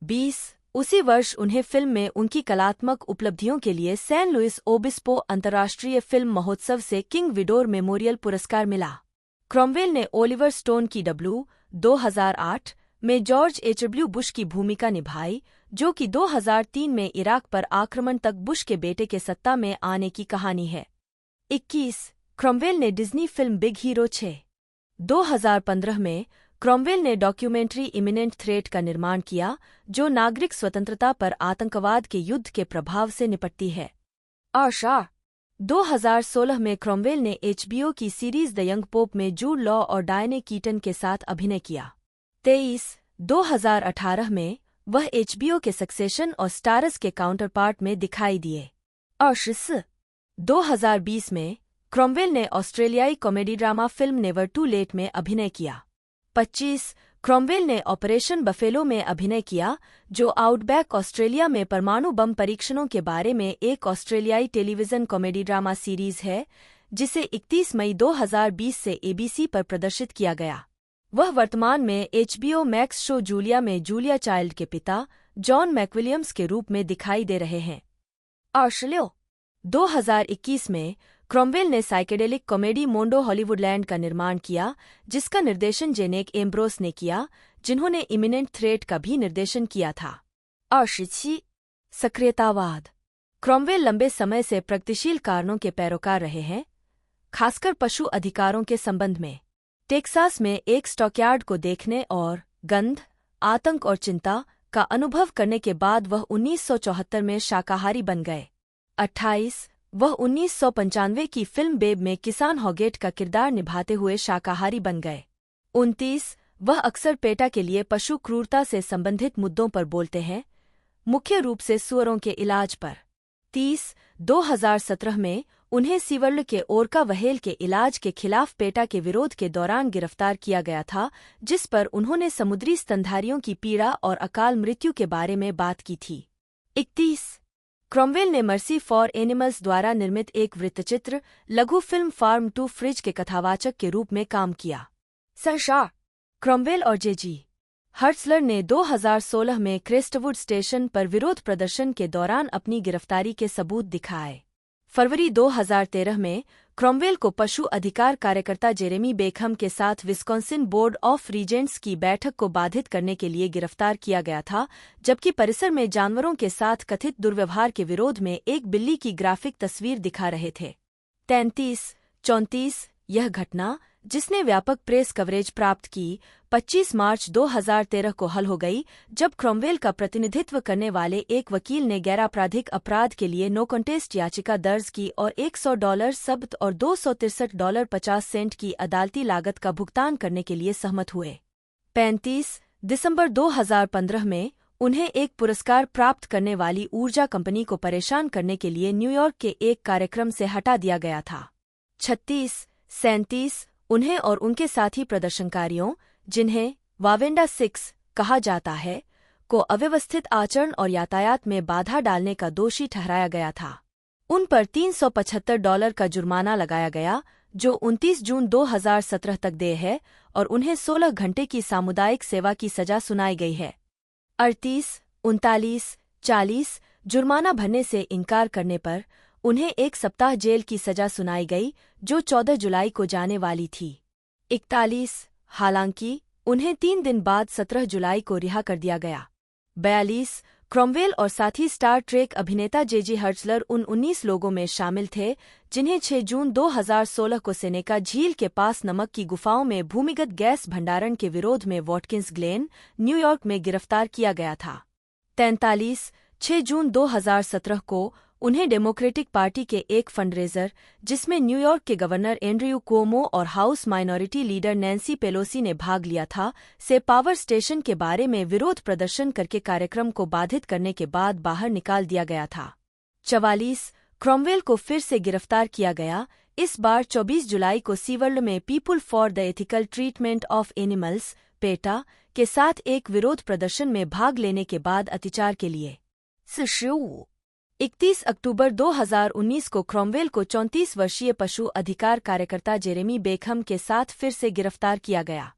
20 उसी वर्ष उन्हें फिल्म में उनकी कलात्मक उपलब्धियों के लिए सैन लुइस ओबिस्पो अंतर्राष्ट्रीय फिल्म महोत्सव से किंग विडोर मेमोरियल पुरस्कार मिला। क्रॉमवेल ने ओलिवर स्टोन की डब्ल्यू 2008 में जॉर्ज एचडब्ल्यू बुश की भूमिका निभाई, जो कि 2003 में इराक पर आक्रमण तक बुश के बेटे के सत्ता में आने की कहानी है। 21 क्रॉमवेल ने डिज्नी फिल्म बिग हीरो 6 2015 में क्रॉमवेल ने डॉक्यूमेंट्री इमिनेंट थ्रेट का निर्माण किया, जो नागरिक स्वतंत्रता पर आतंकवाद के युद्ध के प्रभाव से निपटती है। आशा 2016 में क्रॉमवेल ने एचबीओ की सीरीज द यंग पोप में जूड लॉ और डायने कीटन के साथ अभिनय किया। 23 2018 में वह एचबीओ के सक्सेशन और स्टारस के काउंटरपार्ट में दिखाई दिए। 24 2020 में क्रॉमवेल ने ऑस्ट्रेलियाई comedy drama film never too late में अभिनय किया। 25 क्रॉमवेल ने ऑपरेशन बफेलो में अभिनय किया, जो आउटबैक ऑस्ट्रेलिया में परमाणु बम परीक्षणों के बारे में एक ऑस्ट्रेलियाई टेलीविजन कॉमेडी ड्रामा सीरीज है, जिसे 31 मई 2020 से एबीसी पर प्रदर्शित किया गया। वह वर्तमान में एचबीओ मैक्स शो जूलिया में जूलिया चाइल्ड के पिता जॉन मैकविलियम्स के रूप में दिखाई दे रहे हैं। ऑस्ट्रेलिया 2021 में क्रॉमवेल ने साइकेडेलिक कॉमेडी मोंडो हॉलीवुडलैंड का निर्माण किया, जिसका निर्देशन जेनेक एम्ब्रोस ने किया, जिन्होंने इमिनेंट थ्रेट का भी निर्देशन किया था। 27 सक्रियतावाद क्रॉमवेल लंबे समय से प्रगतिशील कारणों के पैरोकार रहे हैं, खासकर पशु अधिकारों के संबंध में। टेक्सास में एक स्टॉकयार्ड को देखने और गंध, आतंक और चिंता का अनुभव करने के बाद वह 1974 में शाकाहारी बन गए। 28 वह 1995 की फिल्म बेब में किसान हॉगेट का किरदार निभाते हुए शाकाहारी बन गए। 29 वह अक्सर पेटा के लिए पशु क्रूरता से संबंधित मुद्दों पर बोलते हैं, मुख्य रूप से सूअरों के इलाज पर। 30 2017 में उन्हें सीवर्ल के ओरका व्हेल के इलाज के खिलाफ पेटा के विरोध के दौरान गिरफ्तार किया गया था, जिस पर उन्होंने समुद्री स्तनधारियों की पीड़ा और अकाल मृत्यु के बारे में बात की थी। 31 क्रॉमवेल ने मर्सी फॉर एनिमल्स द्वारा निर्मित एक वृत्तचित्र लघु फिल्म फार्म टू फ्रिज के कथावाचक के रूप में काम किया। संशा क्रॉमवेल और जेजी हर्ट्सलर ने 2016 में क्रेस्टवुड स्टेशन पर विरोध प्रदर्शन के दौरान अपनी गिरफ्तारी के सबूत दिखाए। फरवरी 2013 में क्रॉमवेल को पशु अधिकार कार्यकर्ता जेरेमी बेकहम के साथ विस्कॉन्सिन बोर्ड ऑफ रीजेंट्स की बैठक को बाधित करने के लिए गिरफ्तार किया गया था, जबकि परिसर में जानवरों के साथ कथित दुर्व्यवहार के विरोध में एक बिल्ली की ग्राफिक तस्वीर दिखा रहे थे। 33 34 यह घटना जिसने व्यापक प्रेस कवरेज प्राप्त की, 25 मार्च 2013 को हल हो गई, जब क्रोमवेल का प्रतिनिधित्व करने वाले एक वकील ने गैरआपराधिक अपराध के लिए नो कंटेस्ट याचिका दर्ज की और $100 जब्त और $263.50 की अदालती लागत का भुगतान करने के लिए सहमत हुए। 35 दिसंबर 2015 में उन्हें एक पुरस्कार प्राप्त करने वाली ऊर्जा कंपनी को परेशान करने के लिए न्यूयॉर्क के एक कार्यक्रम से हटा दिया गया था। 37 उन्हें और उनके साथी प्रदर्शनकारियों, जिन्हें वावेंडा 6 कहा जाता है, को अव्यवस्थित आचरण और यातायात में बाधा डालने का दोषी ठहराया गया था। उन पर $375 का जुर्माना लगाया गया, जो 29 जून 2017 तक देय है, और उन्हें 16 घंटे की सामुदायिक सेवा की सजा सुनाई गई है। 38, 39, 40 जुर्माना भरने से इनकार करने पर उन्हें 1 सप्ताह जेल की सजा सुनाई गई, जो 14 जुलाई को जाने वाली थी। 41 हालांकि उन्हें 3 दिन बाद 17 जुलाई को रिहा कर दिया गया। 42 क्रोमवेल और साथी स्टार ट्रेक अभिनेता जेजे हर्ट्जलर उन 19 लोगों में शामिल थे जिन्हें 6 जून 2016 को सेनेका झील के पास नमक की गुफाओं में भूमिगत गैस भंडारण के विरोध में वॉटकिंस ग्लेन, न्यूयॉर्क में गिरफ्तार किया गया था। 43 6 जून 2017 को उन्हें डेमोक्रेटिक पार्टी के एक फंडरेजर, जिसमें न्यूयॉर्क के गवर्नर एंड्रयू कुओमो और house minority leader Nancy Pelosi ने भाग लिया था, से पावर स्टेशन के बारे में विरोध प्रदर्शन करके कार्यक्रम को बाधित करने के बाद बाहर निकाल दिया गया था। 44 क्रोमवेल को फिर से गिरफ्तार किया गया, इस बार 24 जुलाई को सीवर्ल्ड में people for the ethical treatment of animals PETA के साथ एक विरोध प्रदर्शन में भाग लेने के बाद अत्याचार के लिए। 31 अक्टूबर 2019 को क्रोमवेल को 34 वर्षीय पशु अधिकार कार्यकर्ता जेरेमी बेकहम के साथ फिर से गिरफ्तार किया गया।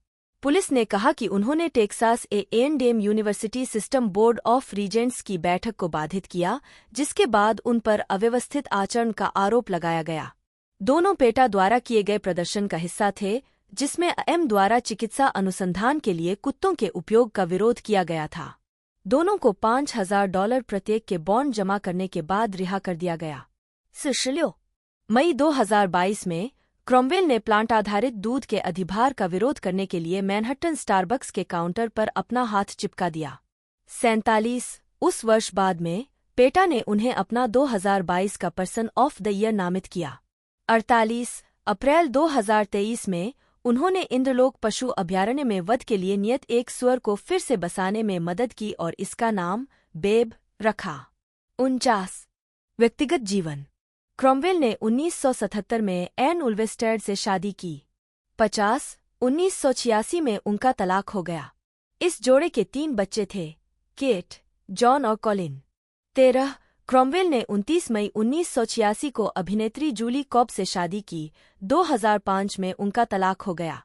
पुलिस ने कहा कि उन्होंने Texas A&M university system board of Regents की बैठक को बाधित किया, जिसके बाद उन पर अव्यवस्थित आचरण का आरोप लगाया गया। दोनों पेटा द्वारा किए गए प्रदर्शन का हिस्सा थे, जिसमें AM द्वारा चिकित्सा अनुसंधान के लिए कुत्तों के उपयोग का विरोध किया गया था। दोनों को $5,000 प्रत्येक के बॉन्ड जमा करने के बाद रिहा कर दिया गया। मई 2022 में क्रोमवेल ने प्लांट आधारित दूध के अधिभार का विरोध करने के लिए मैनहट्टन स्टारबक्स के काउंटर पर अपना हाथ चिपका दिया। 47 उस वर्ष बाद में पेटा ने उन्हें अपना 2022 का पर्सन ऑफ द ईयर नामित किया। 48 अप्रैल 2023 में उन्होंने इंद्रलोक पशु अभयारण्य में वध के लिए नियत एक सुअर को फिर से बसाने में मदद की और इसका नाम बेब रखा। 49 व्यक्तिगत जीवन क्रोमवेल ने 1977 में एन उल्वेस्टेड से शादी की। 50 1986 में उनका तलाक हो गया। इस जोड़े के 3 बच्चे थे, केट, जॉन और कॉलिन। 13 क्रोमवेल ने 29 मई 1986 को अभिनेत्री जूली कॉब से शादी की। 2005 में उनका तलाक हो गया।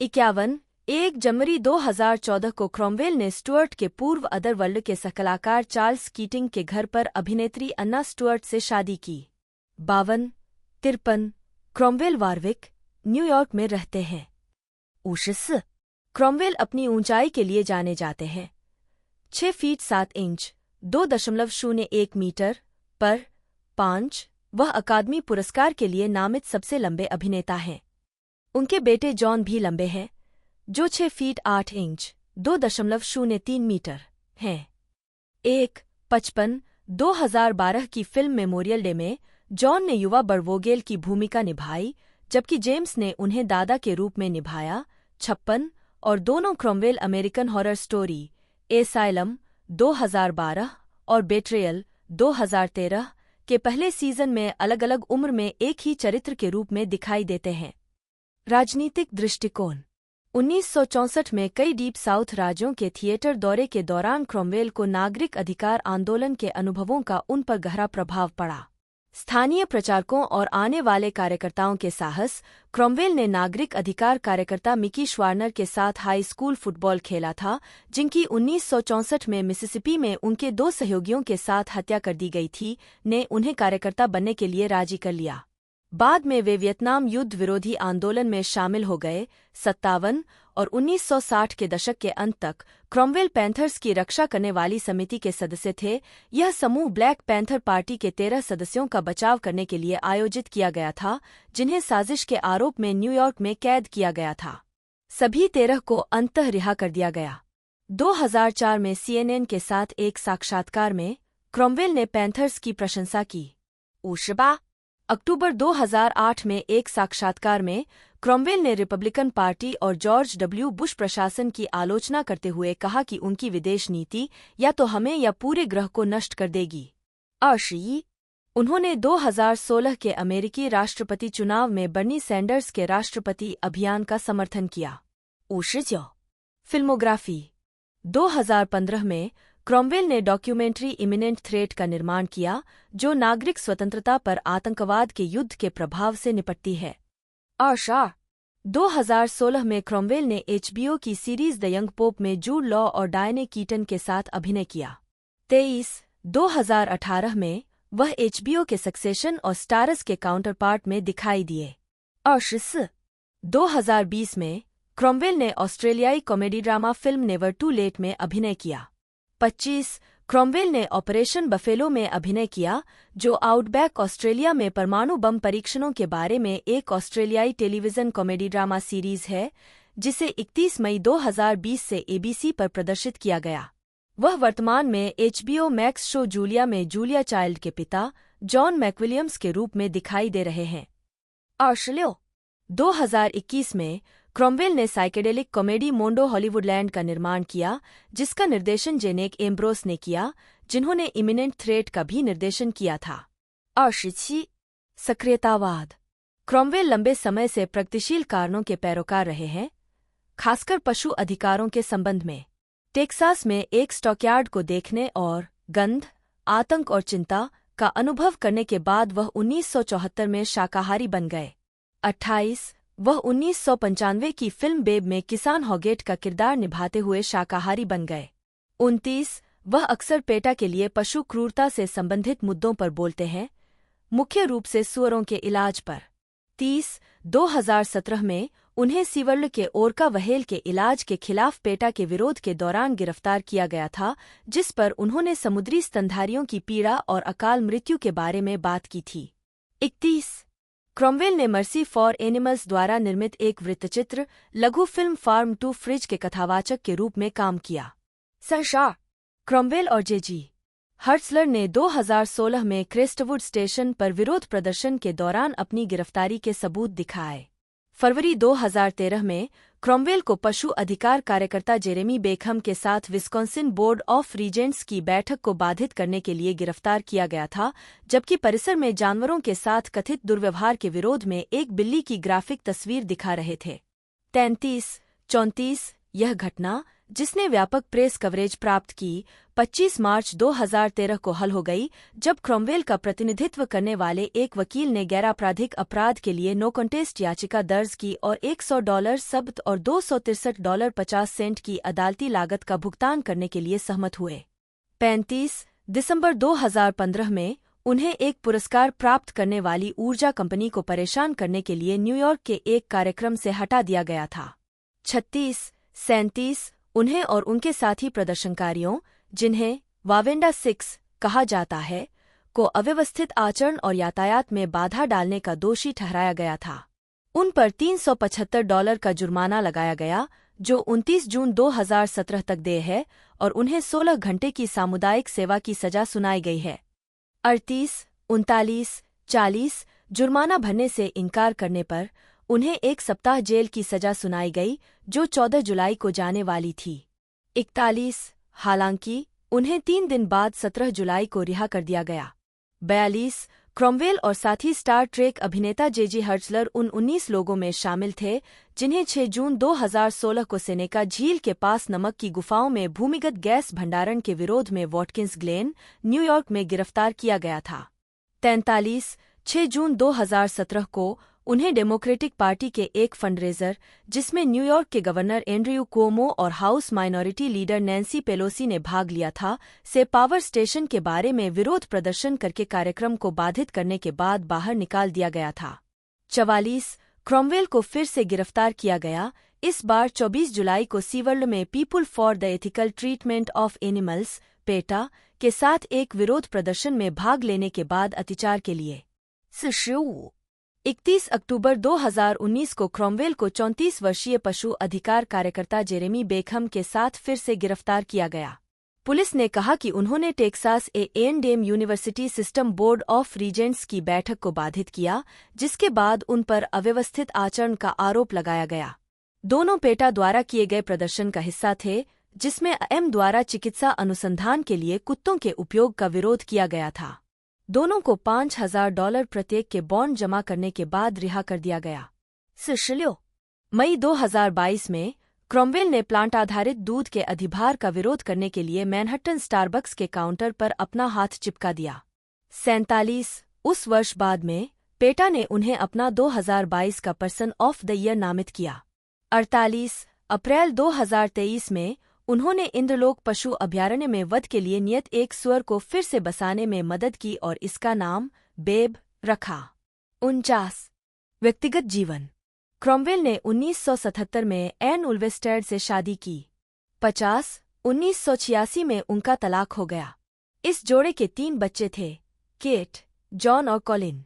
51 1 जनवरी 2014 को क्रोमवेल ने स्टुअर्ट के पूर्व अदरवर्ल्ड के सहकलाकार चार्ल्स कीटिंग के घर पर अभिनेत्री अन्ना स्टुअर्ट से शादी की। 52 53 क्रोमवेल वारविक, न्यूयॉर्क में रहते हैं। 49 क्रोमवेल अपनी ऊंचाई के लिए जाने जाते हैं। 6 फीट 7 इंच 2.01 मीटर पर 5 वह अकादमी पुरस्कार के लिए नामित सबसे लंबे अभिनेता हैं। उनके बेटे जॉन भी लंबे हैं, जो 6 फीट 8 इंच 2.03 मीटर हैं। 55 2012 की फिल्म मेमोरियल डे में जॉन ने युवा बड़वोगेल की भूमिका निभाई, जबकि जेम्स ने उन्हें दादा के रूप में निभाया। 56 और दोनों Cromwell American horror story asylum 2012 और बेट्रेयल 2013 के पहले सीजन में अलग अलग उम्र में एक ही चरित्र के रूप में दिखाई देते हैं। राजनीतिक दृष्टिकोण 1964 में कई डीप साउथ राज्यों के थिएटर दौरे के दौरान क्रोमवेल को नागरिक अधिकार आंदोलन के अनुभवों का उन पर गहरा प्रभाव पड़ा। स्थानीय प्रचारकों और आने वाले कार्यकर्ताओं के साहस क्रोमवेल ने नागरिक अधिकार कार्यकर्ता मिकी श्वार्नर के साथ हाई स्कूल फुटबॉल खेला था, जिनकी 1964 में मिसिसिपी में उनके 2 सहयोगियों के साथ हत्या कर दी गई थी, ने उन्हें कार्यकर्ता बनने के लिए राजी कर लिया। बाद में वे वियतनाम युद्ध विरोधी आंदोलन में शामिल हो गए। 57 और 1960 के दशक के अंत तक क्रॉमवेल पैंथर्स की रक्षा करने वाली समिति के सदस्य थे। यह समूह ब्लैक पैंथर पार्टी के 13 सदस्यों का बचाव करने के लिए आयोजित किया गया था, जिन्हें साजिश के आरोप में न्यूयॉर्क में कैद किया गया था। सभी 13 को अंततः रिहा कर दिया गया। 2004 में CNN के साथ एक साक्षात्कार में क्रॉमवेल ने पैंथर्स की प्रशंसा की। 28 अक्टूबर 2008 में एक साक्षात्कार में क्रॉमवेल ने रिपब्लिकन पार्टी और जॉर्ज डब्ल्यू बुश प्रशासन की आलोचना करते हुए कहा कि उनकी विदेश नीति या तो हमें या पूरे ग्रह को नष्ट कर देगी। 20 उन्होंने 2016 के अमेरिकी राष्ट्रपति चुनाव में बर्नी सैंडर्स के राष्ट्रपति अभियान का समर्थन किया। 29 फिल्मोग्राफी 2015 में क्रॉमवेल ने डॉक्यूमेंट्री इमिनेंट थ्रेट का निर्माण किया, जो नागरिक स्वतंत्रता पर आतंकवाद के युद्ध के प्रभाव से निपटती है। 2016 में क्रॉमवेल ने HBO की सीरीज द यंग पोप में जूड लॉ और डायने कीटन के साथ अभिनय किया। 2018 में वह HBO के सक्सेशन और स्टारस के काउंटरपार्ट में दिखाई दिए। 2020 में क्रॉमवेल ने ऑस्ट्रेलियाई comedy drama film never too late में अभिनय किया। 25 क्रॉमवेल ने ऑपरेशन बफेलो में अभिनय किया, जो आउटबैक ऑस्ट्रेलिया में परमाणु बम परीक्षणों के बारे में एक ऑस्ट्रेलियाई टेलीविजन कॉमेडी ड्रामा सीरीज है, जिसे 31 मई 2020 से ABC पर प्रदर्शित किया गया। वह वर्तमान में HBO मैक्स शो जूलिया में जूलिया चाइल्ड के पिता जॉन मैकविलियम्स के रूप में दिखाई दे रहे हैं। 2021 में क्रॉमवेल ने साइकेडेलिक कॉमेडी मोंडो हॉलीवुडलैंड का निर्माण किया, जिसका निर्देशन जेनेक एम्ब्रोस ने किया, जिन्होंने इमिनेंट थ्रेट का भी निर्देशन किया था। 27 सक्रियतावाद क्रॉमवेल लंबे समय से प्रगतिशील कारणों के पैरोकार रहे हैं, खासकर पशु अधिकारों के संबंध में। टेक्सास में एक स्टॉकयार्ड को देखने और गंध, आतंक और चिंता का अनुभव करने के बाद वह 1974 में शाकाहारी बन गए। 28 वह 1995 की फिल्म बेब में किसान हॉगेट का किरदार निभाते हुए शाकाहारी बन गए। 29 वह अक्सर पेटा के लिए पशु क्रूरता से संबंधित मुद्दों पर बोलते हैं, मुख्य रूप से सूअरों के इलाज पर। 30 2017 में उन्हें सीवर्ल के ओरका व्हेल के इलाज के खिलाफ पेटा के विरोध के दौरान गिरफ्तार किया गया था, जिस पर उन्होंने समुद्री स्तनधारियों की पीड़ा और अकाल मृत्यु के बारे में बात की थी। 31 क्रॉमवेल ने मर्सी फॉर एनिमल्स द्वारा निर्मित एक वृत्तचित्र लघु फिल्म फार्म टू फ्रिज के कथावाचक के रूप में काम किया। क्रॉमवेल और जेजी हर्ट्सलर ने 2016 में क्रेस्टवुड स्टेशन पर विरोध प्रदर्शन के दौरान अपनी गिरफ्तारी के सबूत दिखाए। फरवरी 2013 में क्रॉमवेल को पशु अधिकार कार्यकर्ता जेरेमी बेकहम के साथ विस्कॉन्सिन बोर्ड ऑफ रीजेंट्स की बैठक को बाधित करने के लिए गिरफ्तार किया गया था, जबकि परिसर में जानवरों के साथ कथित दुर्व्यवहार के विरोध में एक बिल्ली की ग्राफिक तस्वीर दिखा रहे थे। 33-34 यह घटना, जिसने व्यापक प्रेस कवरेज प्राप्त की, 25 मार्च 2013 को हल हो गई, जब क्रॉमवेल का प्रतिनिधित्व करने वाले एक वकील ने गैरआपराधिक अपराध के लिए नो कॉन्टेस्ट याचिका दर्ज की और $100 जब्त और $263.50 की अदालती लागत का भुगतान करने के लिए सहमत हुए। 35 दिसंबर 2015 में उन्हें एक पुरस्कार प्राप्त करने वाली ऊर्जा कंपनी को परेशान करने के लिए न्यूयॉर्क के एक कार्यक्रम से हटा दिया गया था। 36-37 उन्हें और उनके साथी प्रदर्शनकारियों, जिन्हें वावेंडा 6 कहा जाता है, को अव्यवस्थित आचरण और यातायात में बाधा डालने का दोषी ठहराया गया था। उन पर $375 का जुर्माना लगाया गया, जो 29 जून 2017 तक देय है, और उन्हें 16 घंटे की सामुदायिक सेवा की सजा सुनाई गई है। 38-39-40 जुर्माना भरने से इनकार करने पर उन्हें 1 सप्ताह जेल की सजा सुनाई गई, जो 14 जुलाई को जाने वाली थी। 41 हालांकि उन्हें 3 दिन बाद 17 जुलाई को रिहा कर दिया गया। 42 क्रॉमवेल और साथी स्टार ट्रेक अभिनेता जेजी हर्ट्सलर उन 19 लोगों में शामिल थे, जिन्हें 6 जून 2016 को सेनेका झील के पास नमक की गुफाओं में भूमिगत गैस भंडारण के विरोध में वॉटकिंस ग्लेन, न्यूयॉर्क में गिरफ्तार किया गया था। 43 6 जून 2017 को उन्हें डेमोक्रेटिक पार्टी के एक फंडरेजर, जिसमें न्यूयॉर्क के गवर्नर एंड्रयू क्वोमो और house minority leader Nancy Pelosi ने भाग लिया था, से पावर स्टेशन के बारे में विरोध प्रदर्शन करके कार्यक्रम को बाधित करने के बाद बाहर निकाल दिया गया था। 44 क्रॉमवेल को फिर से गिरफ्तार किया गया, इस बार 24 जुलाई को सीवर्ल्ड में people for the ethical treatment of animals PETA के साथ एक विरोध प्रदर्शन में भाग लेने के बाद अत्याचार के लिए 31 अक्टूबर 2019 को क्रॉमवेल को 34 वर्षीय पशु अधिकार कार्यकर्ता जेरेमी बेकहम के साथ फिर से गिरफ्तार किया गया। पुलिस ने कहा कि उन्होंने Texas A&M university system board of Regents की बैठक को बाधित किया, जिसके बाद उन पर अव्यवस्थित आचरण का आरोप लगाया गया। दोनों पेटा द्वारा किए गए प्रदर्शन का हिस्सा थे, जिसमें M द्वारा चिकित्सा अनुसंधान के लिए कुत्तों के उपयोग का विरोध किया गया था। दोनों को $5,000 प्रत्येक के बॉन्ड जमा करने के बाद रिहा कर दिया गया। मई 2022 में क्रॉमवेल ने प्लांट आधारित दूध के अधिभार का विरोध करने के लिए मैनहट्टन स्टारबक्स के काउंटर पर अपना हाथ चिपका दिया। 47 उस वर्ष बाद में पेटा ने उन्हें अपना 2022 का पर्सन ऑफ द ईयर नामित किया। 48 अप्रैल 2023 में उन्होंने इंद्रलोक पशु अभयारण्य में वध के लिए नियत एक सुअर को फिर से बसाने में मदद की और इसका नाम बेब रखा। 49 व्यक्तिगत जीवन क्रॉमवेल ने 1977 में एन उल्वेस्टेड से शादी की। 50 1986 में उनका तलाक हो गया। इस जोड़े के 3 बच्चे थे, केट, जॉन और कॉलिन।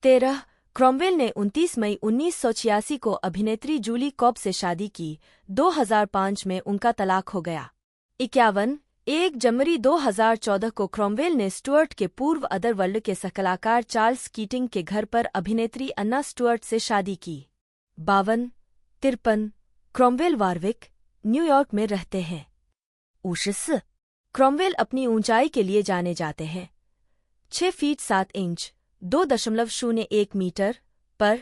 13 क्रॉमवेल ने 29 मई 1986 को अभिनेत्री जूली कॉब से शादी की। 2005 में उनका तलाक हो गया। 51 1 जनवरी 2014 को क्रॉमवेल ने स्टुअर्ट के पूर्व अदरवर्ल्ड के सहकलाकार चार्ल्स कीटिंग के घर पर अभिनेत्री अन्ना स्टुअर्ट से शादी की। 52 53 क्रॉमवेल वारविक, न्यूयॉर्क में रहते हैं। 49 क्रॉमवेल अपनी ऊंचाई के लिए जाने जाते हैं। 6 फीट 7 इंच 2.01 मीटर पर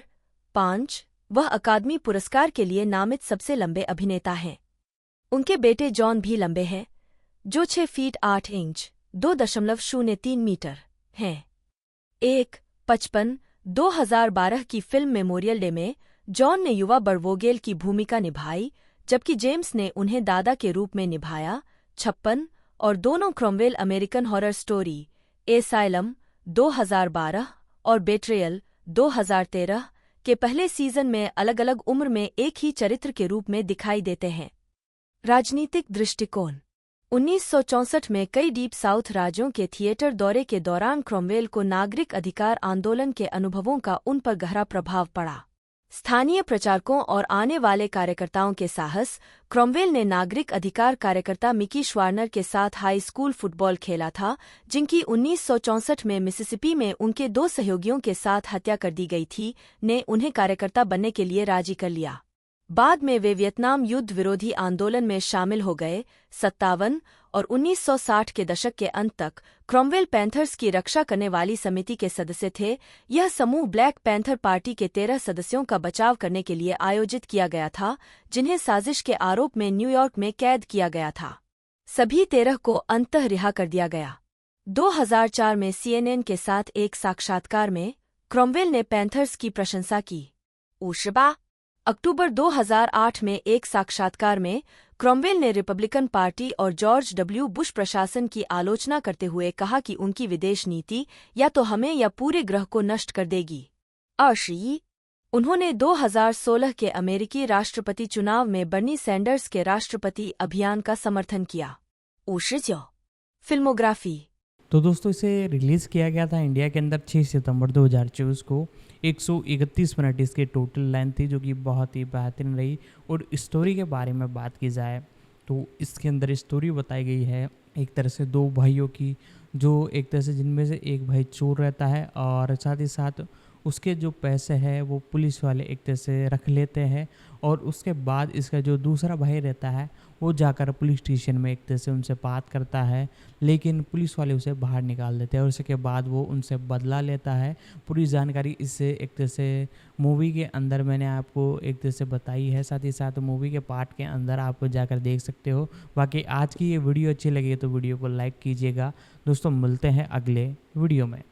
5 वह अकादमी पुरस्कार के लिए नामित सबसे लंबे अभिनेता हैं। उनके बेटे जॉन भी लंबे हैं, जो 6 फीट 8 इंच 2.03 मीटर हैं। 55 2012 की फिल्म मेमोरियल डे में जॉन ने युवा बड़वोगेल की भूमिका निभाई, जबकि जेम्स ने उन्हें दादा के रूप में निभाया। 56 और दोनों Cromwell American horror story asylum 2012 और बेट्रेयल 2013 के पहले सीजन में अलग-अलग उम्र में एक ही चरित्र के रूप में दिखाई देते हैं। राजनीतिक दृष्टिकोण 1964 में कई डीप साउथ राज्यों के थिएटर दौरे के दौरान क्रॉमवेल को नागरिक अधिकार आंदोलन के अनुभवों का उन पर गहरा प्रभाव पड़ा। स्थानीय प्रचारकों और आने वाले कार्यकर्ताओं के साहस क्रॉमवेल ने नागरिक अधिकार कार्यकर्ता मिकी श्वार्नर के साथ हाई स्कूल फुटबॉल खेला था, जिनकी 1964 में मिसिसिपी में उनके 2 सहयोगियों के साथ हत्या कर दी गई थी, ने उन्हें कार्यकर्ता बनने के लिए राजी कर लिया। बाद में वे वियतनाम युद्ध विरोधी आंदोलन में शामिल हो गए। 57 और 1960 के दशक के अंत तक क्रॉमवेल पैंथर्स की रक्षा करने वाली समिति के सदस्य थे। यह समूह ब्लैक पैंथर पार्टी के 13 सदस्यों का बचाव करने के लिए आयोजित किया गया था, जिन्हें साजिश के आरोप में न्यूयॉर्क में कैद किया गया था। सभी 13 को अंततः रिहा कर दिया गया। 2004 में CNN के साथ एक साक्षात्कार में क्रॉमवेल ने पैंथर्स की प्रशंसा की। 19 अक्टूबर 2008 में एक साक्षात्कार में क्रॉमवेल ने रिपब्लिकन पार्टी और जॉर्ज W. बुश प्रशासन की आलोचना करते हुए कहा कि उनकी विदेश नीति या तो हमें या पूरे ग्रह को नष्ट कर देगी। उन्होंने 2016 के अमेरिकी राष्ट्रपति चुनाव में बर्नी सैंडर्स के राष्ट्रपति अभियान का समर्थन किया। फिल्मोग्राफी तो दोस्तों इसे रिलीज़ किया गया था इंडिया के अंदर 6 सितंबर 2024 को। 131 मिनट इसकी टोटल लेंथ थी, जो कि बहुत ही बेहतरीन रही। और स्टोरी के बारे में बात की जाए तो इसके अंदर स्टोरी बताई गई है एक तरह से 2 भाइयों की, जो एक तरह से जिनमें से एक भाई चोर रहता है और साथ ही साथ उसके जो पैसे हैं वो पुलिस वाले एक तरह से रख लेते हैं। और उसके बाद इसका जो दूसरा भाई रहता है वो जाकर पुलिस स्टेशन में एक तरह से उनसे बात करता है, लेकिन पुलिस वाले उसे बाहर निकाल देते हैं और उसके बाद वो उनसे बदला लेता है। पूरी जानकारी इससे एक तरह से मूवी के अंदर मैंने आपको एक तरह से बताई है, साथ ही साथ मूवी के पार्ट के अंदर आप जाकर देख सकते हो। बाकी आज की ये वीडियो अच्छी लगी तो वीडियो को लाइक कीजिएगा। दोस्तों मिलते हैं अगले वीडियो में।